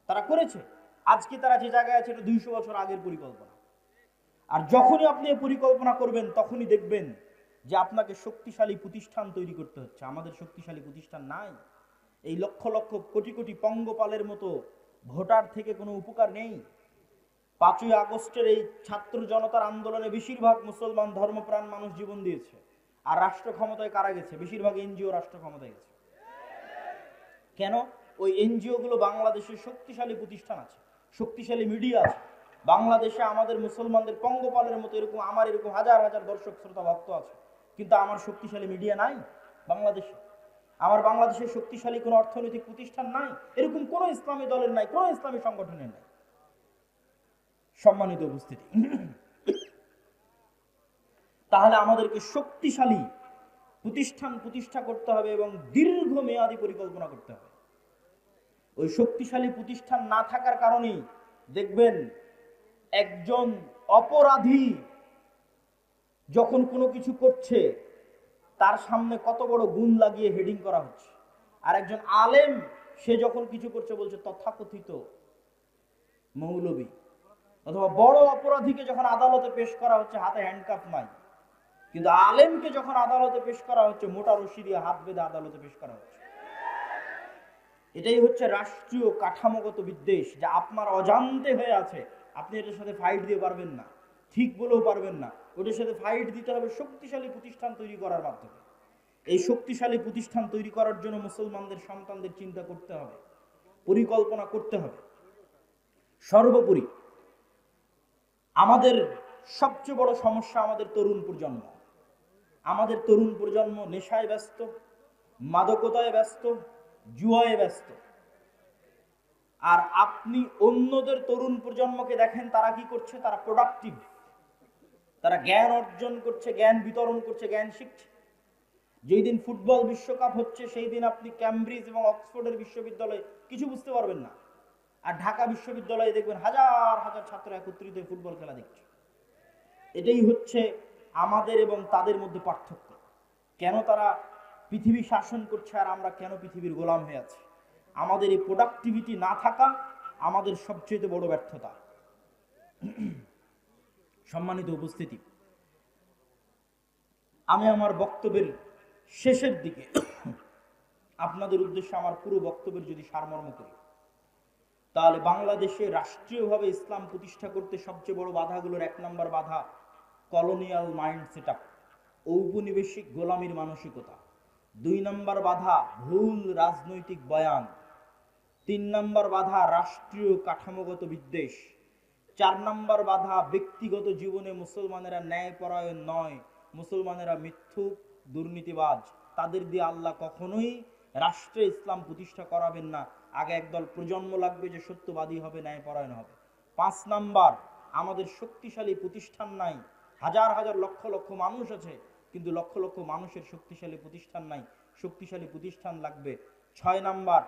তারা করেছে। আজকে তারা যে জায়গায় আছে এটা 200 বছর আগের পরিকল্পনা। আর যখনই আপনি এই পরিকল্পনা করবেন তখনই দেখবেন যে আপনাকে শক্তিশালী প্রতিষ্ঠান তৈরি করতে হচ্ছে। আমাদের শক্তিশালী প্রতিষ্ঠান নাই। এই লক্ষ লক্ষ কোটি কোটি পঙ্গপালের মতো ভোটার থেকে কোনো উপকার নেই। 5ই আগস্টের এই ছাত্র জনতার আন্দোলনে বেশিরভাগ মুসলমান ধর্মপ্রাণ মানুষ জীবন দিয়েছে। আর রাষ্ট্র ক্ষমতায় কারা গেছে? বেশিরভাগ এনজিও রাষ্ট্র ক্ষমতায় গেছে। কেন? ওই এনজিও গুলো বাংলাদেশের শক্তিশালী প্রতিষ্ঠান আছে, শক্তিশালী মিডিয়া আছে। বাংলাদেশে আমাদের মুসলমানদের পঙ্গপালের মতো এরকম আমার এরকম হাজার হাজার দর্শক শ্রোতা ভক্ত আছে, কিন্তু আমার শক্তিশালী মিডিয়া নাই বাংলাদেশে। আমার বাংলাদেশের শক্তিশালী কোনো অর্থনৈতিক প্রতিষ্ঠান নাই, এরকম কোনো ইসলামী দলের নাই, কোনো ইসলামী সংগঠনের নাই। সম্মানিত উপস্থিতি, তাহলে আমাদেরকে শক্তিশালী প্রতিষ্ঠান প্রতিষ্ঠা করতে হবে এবং দীর্ঘমেয়াদী পরিকল্পনা করতে হবে। ওই শক্তিশালী প্রতিষ্ঠান না থাকার কারণেই দেখবেন একজন অপরাধী যখন কোনো কিছু করছে তার সামনে কত বড় গুণ লাগিয়ে হেডিং করা হচ্ছে, আর একজন আলেম সে যখন কিছু করছে বলছে তথাকথিত মৌলবী। অথবা বড় অপরাধীকে যখন আদালতে পেশ করা হচ্ছে হাতে হ্যান্ডকাফ নাই, কিন্তু আলেমকে যখন আদালতে পেশ করা হচ্ছে মোটা রশি দিয়ে হাত বেঁধে আদালতে পেশ করা হচ্ছে। এটাই হচ্ছে রাষ্ট্রীয় কাঠামোগত বিদ্বেষ, যা আপনার অজান্তে হয়ে আছে। আপনি এটার সাথে ফাইট দিয়ে পারবেন না, ঠিক বলেও পারবেন না। ওটার সাথে ফাইট দিতে হবে শক্তিশালী প্রতিষ্ঠান তৈরি করার মাধ্যমে। এই শক্তিশালী প্রতিষ্ঠান তৈরি করার জন্য মুসলমানদের সন্তানদের চিন্তা করতে হবে, পরিকল্পনা করতে হবে। সর্বোপরি আমাদের সবচেয়ে বড় সমস্যা আমাদের তরুণ প্রজন্ম। আমাদের তরুণ প্রজন্ম নেশায় ব্যস্ত, মাদকতায় ব্যস্ত, জুয়ায় ব্যস্ত। আর আপনি অন্যদের তরুণ প্রজন্মকে দেখেন তারা কি করছে? তারা প্রোডাক্টিভ, তারা জ্ঞান অর্জন করছে, জ্ঞান বিতরণ করছে, জ্ঞান শিখছে। যেই দিন ফুটবল বিশ্বকাপ হচ্ছে সেই দিন আপনি ক্যামব্রিজ এবং অক্সফোর্ডের বিশ্ববিদ্যালয়ে কিছু বুঝতে পারবেন না, আর ঢাকা বিশ্ববিদ্যালয়ে দেখবেন হাজার হাজার ছাত্র একত্রিত হয়ে ফুটবল খেলা দেখছে। এটাই হচ্ছে আমাদের এবং তাদের মধ্যে পার্থক্য। কেন তারা পৃথিবী শাসন করছে আর আমরা কেন পৃথিবীর গোলাম হয়ে আছি? আমাদের এই প্রোডাক্টিভিটি না থাকা আমাদের সবচেয়ে বড় ব্যর্থতা। সম্মানিত উপস্থিতি, আমি আমার বক্তব্যের শেষের দিকে আপনাদের উদ্দেশ্যে আমার পুরো বক্তব্যের যদি সারমর্ম করি, তাহলে বাংলাদেশে রাষ্ট্রীয়ভাবে ইসলাম প্রতিষ্ঠা করতে সবচেয়ে বড় বাধাগুলোর 1 নম্বর বাধা কলোনিয়াল মাইন্ড সেটআপ, ঔপনিবেশিক গোলামীর মানসিকতা। 2 নম্বর বাধা ভুল রাজনৈতিক বয়ান। 3 নম্বর বাধা রাষ্ট্রীয় কাঠামোগত বিদ্বেষ। 4 নম্বর বাধা ব্যক্তিগত জীবনে মুসলমানেরা ন্যায়পরায়ণ নয়, মুসলমানেরা মিথ্যুক, দুর্নীতিবাজ। তাদের দিয়ে আল্লাহ কখনোই রাষ্ট্রে ইসলাম প্রতিষ্ঠা করাবেন না। আগে একদল প্রজন্ম লাগবে যে সত্যবাদী হবে, ন্যায়পরায়ণ হবে। 5 নাম্বার, আমাদের শক্তিশালী প্রতিষ্ঠান নাই। হাজার হাজার লক্ষ লক্ষ মানুষ আছে, কিন্তু লক্ষ লক্ষ মানুষের শক্তিশালী প্রতিষ্ঠান নাই। শক্তিশালী প্রতিষ্ঠান লাগবে। 6 নাম্বার,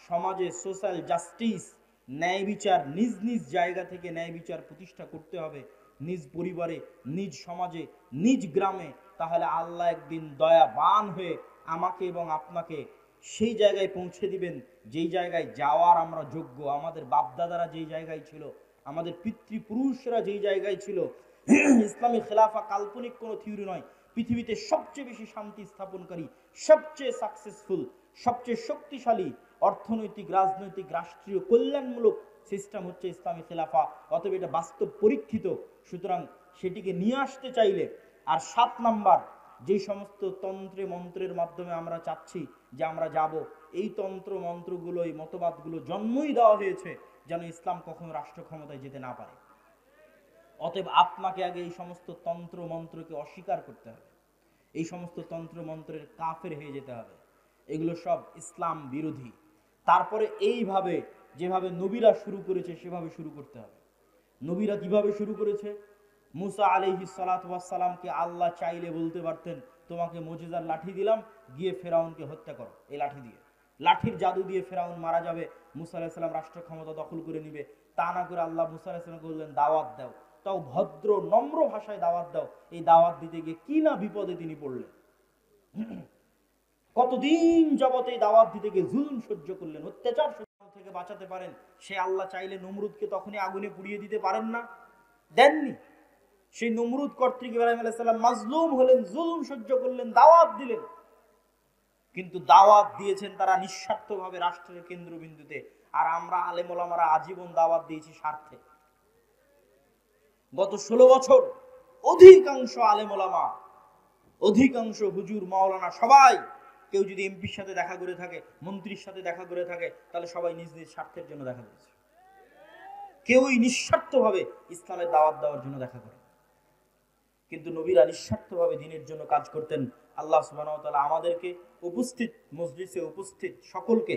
সমাজে সোশ্যাল জাস্টিস, ন্যায় বিচার, নিজ নিজ জায়গা থেকে ন্যায় বিচার প্রতিষ্ঠা করতে হবে, নিজ পরিবারে, নিজ সমাজে, নিজ গ্রামে। তাহলে আল্লাহ একদিন দয়াবান হয়ে আমাকে এবং আপনাকে সেই জায়গায় পৌঁছে দিবেন যেই জায়গায় যাওয়ার আমরা যোগ্য। আমাদের বাপদাদারা যেই জায়গায় ছিল, আমাদের পিতৃপুরুষরা যেই জায়গায় ছিল। ইসলামী খেলাফা কাল্পনিক কোনো থিওরি নয়। পৃথিবীতে সবচেয়ে বেশি শান্তি স্থাপনকারী, সবচেয়ে সাকসেসফুল, সবচেয়ে শক্তিশালী অর্থনৈতিক, রাজনৈতিক, রাষ্ট্রীয় কল্যাণমূলক সিস্টেম হচ্ছে ইসলামী খেলাফা। অতএব এটা বাস্তব পরীক্ষিত, সুতরাং সেটিকে নিয়ে আসতে চাইলে। আর 7 নাম্বার, যে সমস্ত তন্ত্রে মন্ত্রের মাধ্যমে আমরা চাচ্ছি যে আমরা যাব, এই তন্ত্র মন্ত্রগুলো, এই মতবাদগুলো জন্মই দেওয়া হয়েছে যেন ইসলাম কখনো রাষ্ট্র ক্ষমতায় যেতে না পারে। অতএব আপনাকে আগে এই সমস্ত তন্ত্র মন্ত্রকে অস্বীকার করতে হবে, এই সমস্ত তন্ত্র মন্ত্রের কাফের হয়ে যেতে হবে। এগুলো সব ইসলাম বিরোধী। তারপরে এইভাবে যেভাবে নবীরা শুরু করেছে সেভাবে শুরু করতে হবে। নবীরা কিভাবে শুরু করেছে? মুসা আলাইহিস সালাতু ওয়াস সালামকে আল্লাহ চাইলে বলতে পারতেন তোমাকে মুজিজার লাঠি দিলাম, গিয়ে ফেরাউনকে হত্যা করো। এই লাঠি দিয়ে, লাঠির জাদু দিয়ে ফেরাউন মারা যাবে, মুসা আলাইহিস সালাম রাষ্ট্র ক্ষমতা দখল করে নিবে। তা না করে আল্লাহ মুসা আলাইহিস সালামকে বললেন দাওয়াত দাও, তাও ভদ্র নম্র ভাষায় দাওয়াত দাও। এই দাওয়াত দিতে গিয়ে কি না বিপদে তিনি পড়লেন। কতদিন যাবত এই দাওয়াত দিতে গিয়ে জুলুম সহ্য করলেন, অত্যাচার থেকে বাঁচাতে পারেন। সে আল্লাহ চাইলে নমরুদকে তখনই আগুনে পুড়িয়ে দিতে পারেন না? দেননি। সেই নমরুদ কর্তৃক ইব্রাহিম আলাইহিস সালাম মাজলুম হলেন, জুলুম সহ্য করলেন, দাওয়াত দিলেন। কিন্তু দাওয়াত দিয়েছেন তারা নিঃস্বার্থভাবে রাষ্ট্রের কেন্দ্রবিন্দুতে, আর আমরা আলেম ওলামারা আজীবন দাওয়াত দিয়েছি স্বার্থে। গত 16 বছর অধিকাংশ আলেম ওলামা, অধিকাংশ হুজুর মাওলানা সবাই, কেউ যদি এমপির সাথে দেখা করে থাকে, মন্ত্রীর সাথে দেখা করে থাকে, তাহলে সবাই নিজ নিজ স্বার্থের জন্য দেখা করেছে। কেউই নিঃস্বার্থভাবে ইসলামের দাওয়াত দেওয়ার জন্য দেখা করে। কিন্তু নবীরা নিঃস্বার্থভাবে দ্বীনের জন্য কাজ করতেন। আল্লাহ সুবহানাহু ওয়া তাআলা আমাদেরকে উপস্থিত মজলিসে উপস্থিত সকলকে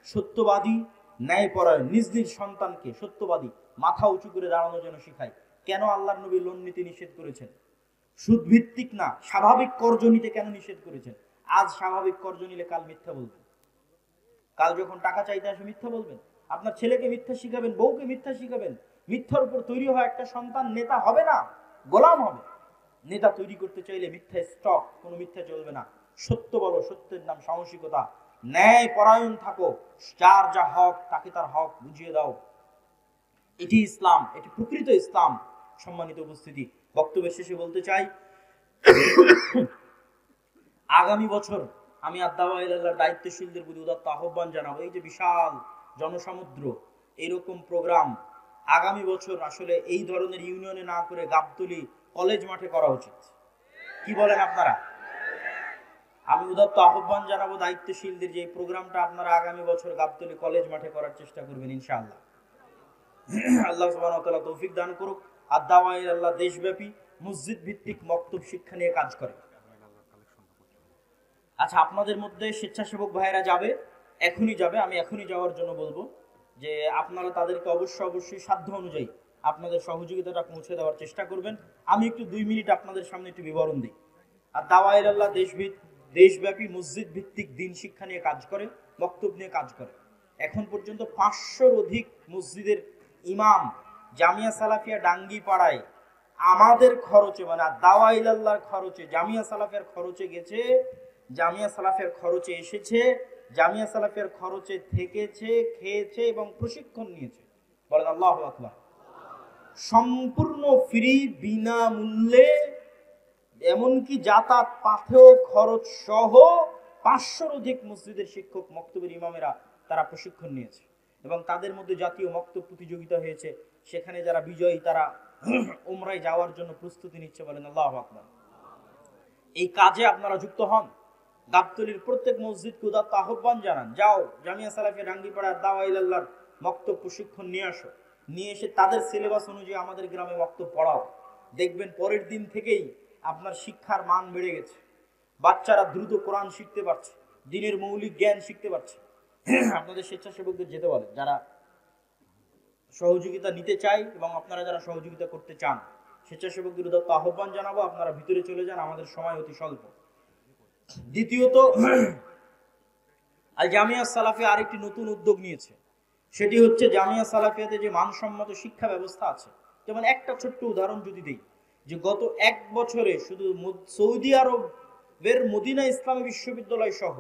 সত্যবাদী, ন্যায়পরায়ণ, নিজ নিজ সন্তানকে সত্যবাদী, মাথা উঁচু করে দাঁড়ানোর জন্য শিখায়। কেন আল্লাহর নবী লোন নীতি নিষেধ করেছেন? সুদ ভিত্তিক না, স্বাভাবিক কর্জ নিতে কেন নিষেধ করেছেন? আজ স্বাভাবিক কর্জ নিলে কাল মিথ্যা বলবেন, কাল যখন টাকা চাইতে আসে মিথ্যা বলবেন, আপনার ছেলেকে মিথ্যা শিখাবেন, বউকে মিথ্যা শিখাবেন। মিথ্যার উপর তৈরি হওয়া একটা সন্তান নেতা হবে না, গোলাম হবে। নেতা তৈরি করতে চাইলে মিথ্যা স্টক, কোনো মিথ্যা চলবে না। সত্য বলো, সত্যের নাম সাহসিকতা। ন্যায় পরায়ণ থাকো, যার যা হক তাকে তার হক বুঝিয়ে দাও। এটি ইসলাম, এটি প্রকৃত ইসলাম। সম্মানিত উপস্থিতি, বক্তব্যের শেষে বলতে চাই, আগামী বছর আমি আদ-দাওয়া ইলাল্লাহর দায়িত্বশীলদের প্রতি উদাত্ত আহ্বান জানাবো। এই যে বিশাল জনসমুদ্র, এরকম প্রোগ্রাম আগামী বছর আসলে এই ধরনের ইউনিয়নে না করে গাবতলী কলেজ মাঠে করা উচিত। কি বলেন আপনারা? আমি উদাত্ত আহ্বান জানাবো দায়িত্বশীলদের যে এই প্রোগ্রামটা আপনারা আগামী বছর গাবতলী কলেজ মাঠে করার চেষ্টা করবেন ইনশাআল্লাহ। আল্লাহ সুবহানাহু ওয়া তাআলা তৌফিক দান করুক। আদ-দাওয়া ইলাল্লাহ দেশব্যাপী মসজিদ ভিত্তিক মক্তব শিক্ষা নিয়ে কাজ করে। আচ্ছা, আপনাদের মধ্যে স্বেচ্ছাসেবক ভাইয়েরা যাবে, এখনই যাবে, আমি এখনই যাওয়ার জন্য বলবো যে আপনারা তাদেরকে অবশ্যই সাধ্য অনুযায়ী আপনাদের সহযোগিতাটা পৌঁছে দেওয়ার চেষ্টা করবেন। আমি একটু 2 মিনিট আপনাদের সামনে একটু বিবরণ দিই। আর দাওয়া ইলাল্লাহ দেশব্যাপী মসজিদ ভিত্তিক দ্বীন শিক্ষা নিয়ে কাজ করে, বক্তব্য নিয়ে কাজ করে। এখন পর্যন্ত 500-র অধিক মসজিদের ইমাম জামিয়া সালাফিয়া ডাঙ্গি পাড়ায় আমাদের খরচে, মানে দাওয়া ইলাল্লাহর খরচে, জামিয়া সালাফিয়ার খরচে গেছে, জামিয়া সালাফিয়ার খরচে এসেছে, জামিয়া সালাফিয়ার খরচে থেকেছে, খেয়েছে এবং প্রশিক্ষণ নিয়েছে। বলেন আল্লাহু আকবার। সম্পূর্ণ ফ্রি, বিনামূল্যে, এমনকি যাতায়াত পাথেও খরচ সহ 500-র অধিক মসজিদের শিক্ষক, মক্তবের ইমামেরা তারা প্রশিক্ষণ নিয়েছে এবং তাদের মধ্যে জাতীয় মক্তব প্রতিযোগিতা হয়েছে। সেখানে যারা বিজয়ী তারা উমরায় যাওয়ার জন্য প্রস্তুতি নিচ্ছে। বলেন আল্লাহু আকবার। এই কাজে আপনারা যুক্ত হন। গাবতলীর প্রত্যেক মসজিদকে উদাত্ত আহ্বান জানান, যাও জামিয়া সালাফিয়া ডাঙ্গিপাড়ার দাওয়া ইলাল্লাহর মক্তব প্রশিক্ষণ নিয়ে আসো, নিয়ে এসে তাদের সিলেবাস অনুযায়ী আমাদের গ্রামে মক্তব পড়াও। দেখবেন পরের দিন থেকেই আপনার শিক্ষার মান বেড়ে গেছে, বাচ্চারা দ্রুত কোরআন শিখতে পারছে, দ্বীনের মৌলিক জ্ঞান শিখতে পারছে। আপনাদের স্বেচ্ছাসেবকদের যেতে বলেন, যারা সহযোগিতা নিতে চায় এবং আপনারা যারা সহযোগিতা করতে চান, স্বেচ্ছাসেবকদের উদাত্ত আহ্বান জানাবো, আপনারা ভিতরে চলে যান, আমাদের সময় অতি স্বল্প। দ্বিতীয়ত, আল জামিয়া সালাফিয়া আরেকটি নতুন উদ্যোগ নিয়েছে, সেটি হচ্ছে জামিয়া সালাফিয়াতে যে মানসম্মত শিক্ষা ব্যবস্থা আছে। যেমন একটা ছোট্ট উদাহরণ যদি দেই, যে গত 1 বছরে শুধু সৌদি আরবের মদিনা ইসলামী বিশ্ববিদ্যালয় সহ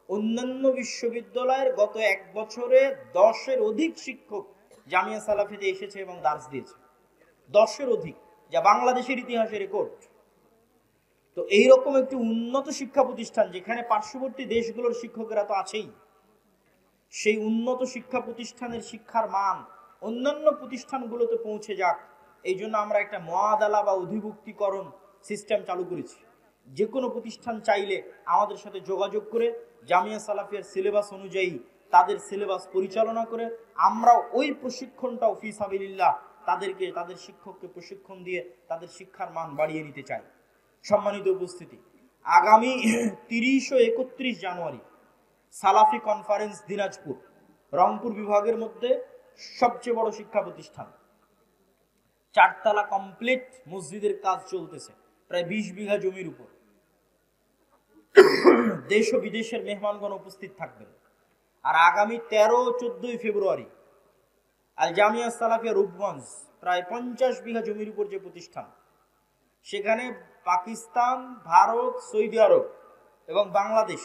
অন্যান্য বিশ্ববিদ্যালয়ের গত 1 বছরে 10-এর অধিক শিক্ষক জামিয়া সালাফিয়াতে এসেছে এবং দার্স দিয়েছে। 10-এর অধিক, যা বাংলাদেশের ইতিহাসে রেকর্ড। তো এইরকম একটি উন্নত শিক্ষা প্রতিষ্ঠান, যেখানে পার্শ্ববর্তী দেশগুলোর শিক্ষকেরা তো আছেই, সেই উন্নত শিক্ষা প্রতিষ্ঠানের শিক্ষার মান অন্যান্য প্রতিষ্ঠানগুলোতে পৌঁছে যাক, এই জন্য আমরা একটা মুআদালা বা অধিভুক্তিকরণ সিস্টেম চালু করেছি। যে কোনো প্রতিষ্ঠান চাইলে আমাদের সাথে যোগাযোগ করে জামিয়া সালাফিয়ার সিলেবাস অনুযায়ী তাদের সিলেবাস পরিচালনা করে আমরা ওই প্রশিক্ষণটাও ফি সাবিলিল্লাহ তাদেরকে, তাদের শিক্ষককে প্রশিক্ষণ দিয়ে তাদের শিক্ষার মান বাড়িয়ে নিতে চাই। সম্মানিত উপস্থিতি, আগামী 30 ও 31 জানুয়ারি সালাফি কনফারেন্স দিনাজপুর, রংপুর বিভাগের মধ্যে সবচেয়ে বড় শিক্ষা প্রতিষ্ঠান, 4 তলা কমপ্লিট মসজিদের কাজ চলতেছে, প্রায় 20 বিঘা জমির উপর। দেশ ও বিদেশের মেহমানগণ উপস্থিত থাকবেন। আর আগামী 13-14 ফেব্রুয়ারি আল জামিয়া সালাফিয়া রূপগঞ্জ, প্রায় 50 বিঘা জমির উপর যে প্রতিষ্ঠান, সেখানে পাকিস্তান, ভারত, সৌদি আরব এবং বাংলাদেশ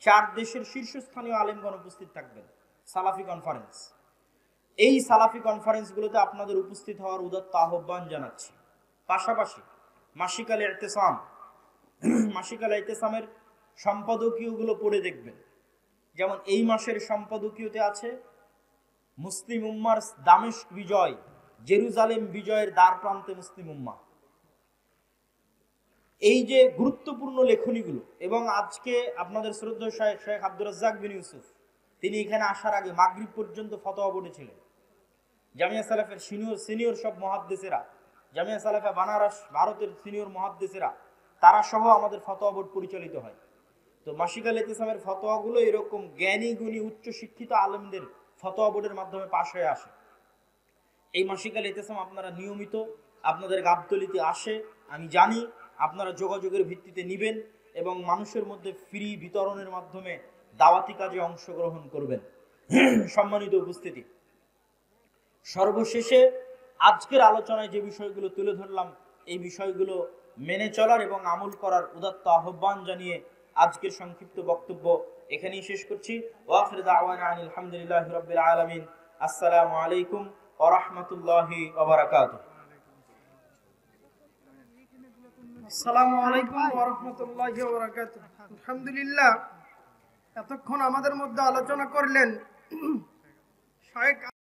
4 দেশের শীর্ষস্থানীয় আলেমগণ উপস্থিত থাকবেন। সালাফি কনফারেন্স, এই সালাফি কনফারেন্সগুলোতে আপনাদের উপস্থিত হওয়ার উদাত্ত আহ্বান জানাচ্ছি। পাশাপাশি মাসিক আল ইতিসাম, মাসিক আল ইতিসামের সম্পাদকীয়গুলো পড়ে দেখবেন। যেমন এই মাসের সম্পাদকীয়তে আছে মুসলিম উম্মার দামেস্ক বিজয়, জেরুজালেম বিজয়ের দ্বার প্রান্তে মুসলিম উম্মাহ। এই যে গুরুত্বপূর্ণ লেখনীগুলো, এবং আজকে আপনাদের শ্রদ্ধেয় শেখ আব্দুর রাজ্জাক বিন ইউসুফ, তিনি এখানে আসার আগে মাগরিব পর্যন্ত ফতোয়া বোর্ডে ছিলেন। জামিয়া সালাফের সিনিয়র সব মুহাদ্দিসেরা, জামিয়া সালাফে বানারস ভারতের সিনিয়র মুহাদ্দিসেরা, তারা সহ আমাদের ফতোয়া বোর্ড পরিচালিত হয়। তো মাসিকাল ইতিসামের ফতোয়াগুলো এরকম জ্ঞানী গুণী উচ্চ শিক্ষিত আলেমদের ফতোয়া বোর্ডের মাধ্যমে পাশ হয়ে আসে। এই মাসিকাল ইতিসাম আপনারা নিয়মিত আপনাদের গাবতলিতে আসে, আমি জানি। আপনারা যোগাযোগের ভিত্তিতে নিবেন এবং মানুষের মধ্যে ফ্রি বিতরণের মাধ্যমে দাওয়াতি কাজে অংশগ্রহণ করবেন। সম্মানিত উপস্থিতি, সর্বশেষে আজকের আলোচনায় যে বিষয়গুলো তুলে ধরলাম, এই বিষয়গুলো মেনে চলার এবং আমল করার উদাত্ত আহ্বান জানিয়ে আজকের সংক্ষিপ্ত বক্তব্য এখানেই শেষ করছি। ওয়া আখিরু দাওয়ানা আনিল হামদুলিল্লাহি রাব্বিল আলামিন। আসসালামু আলাইকুম ওয়া রাহমাতুল্লাহি ওয়া বারাকাতুহু। আসসালামু আলাইকুম ওয়া রাহমাতুল্লাহি ওয়া বারাকাতুহু। আলহামদুলিল্লাহ, এতক্ষণ আমাদের মধ্যে আলোচনা করলেন শায়েখ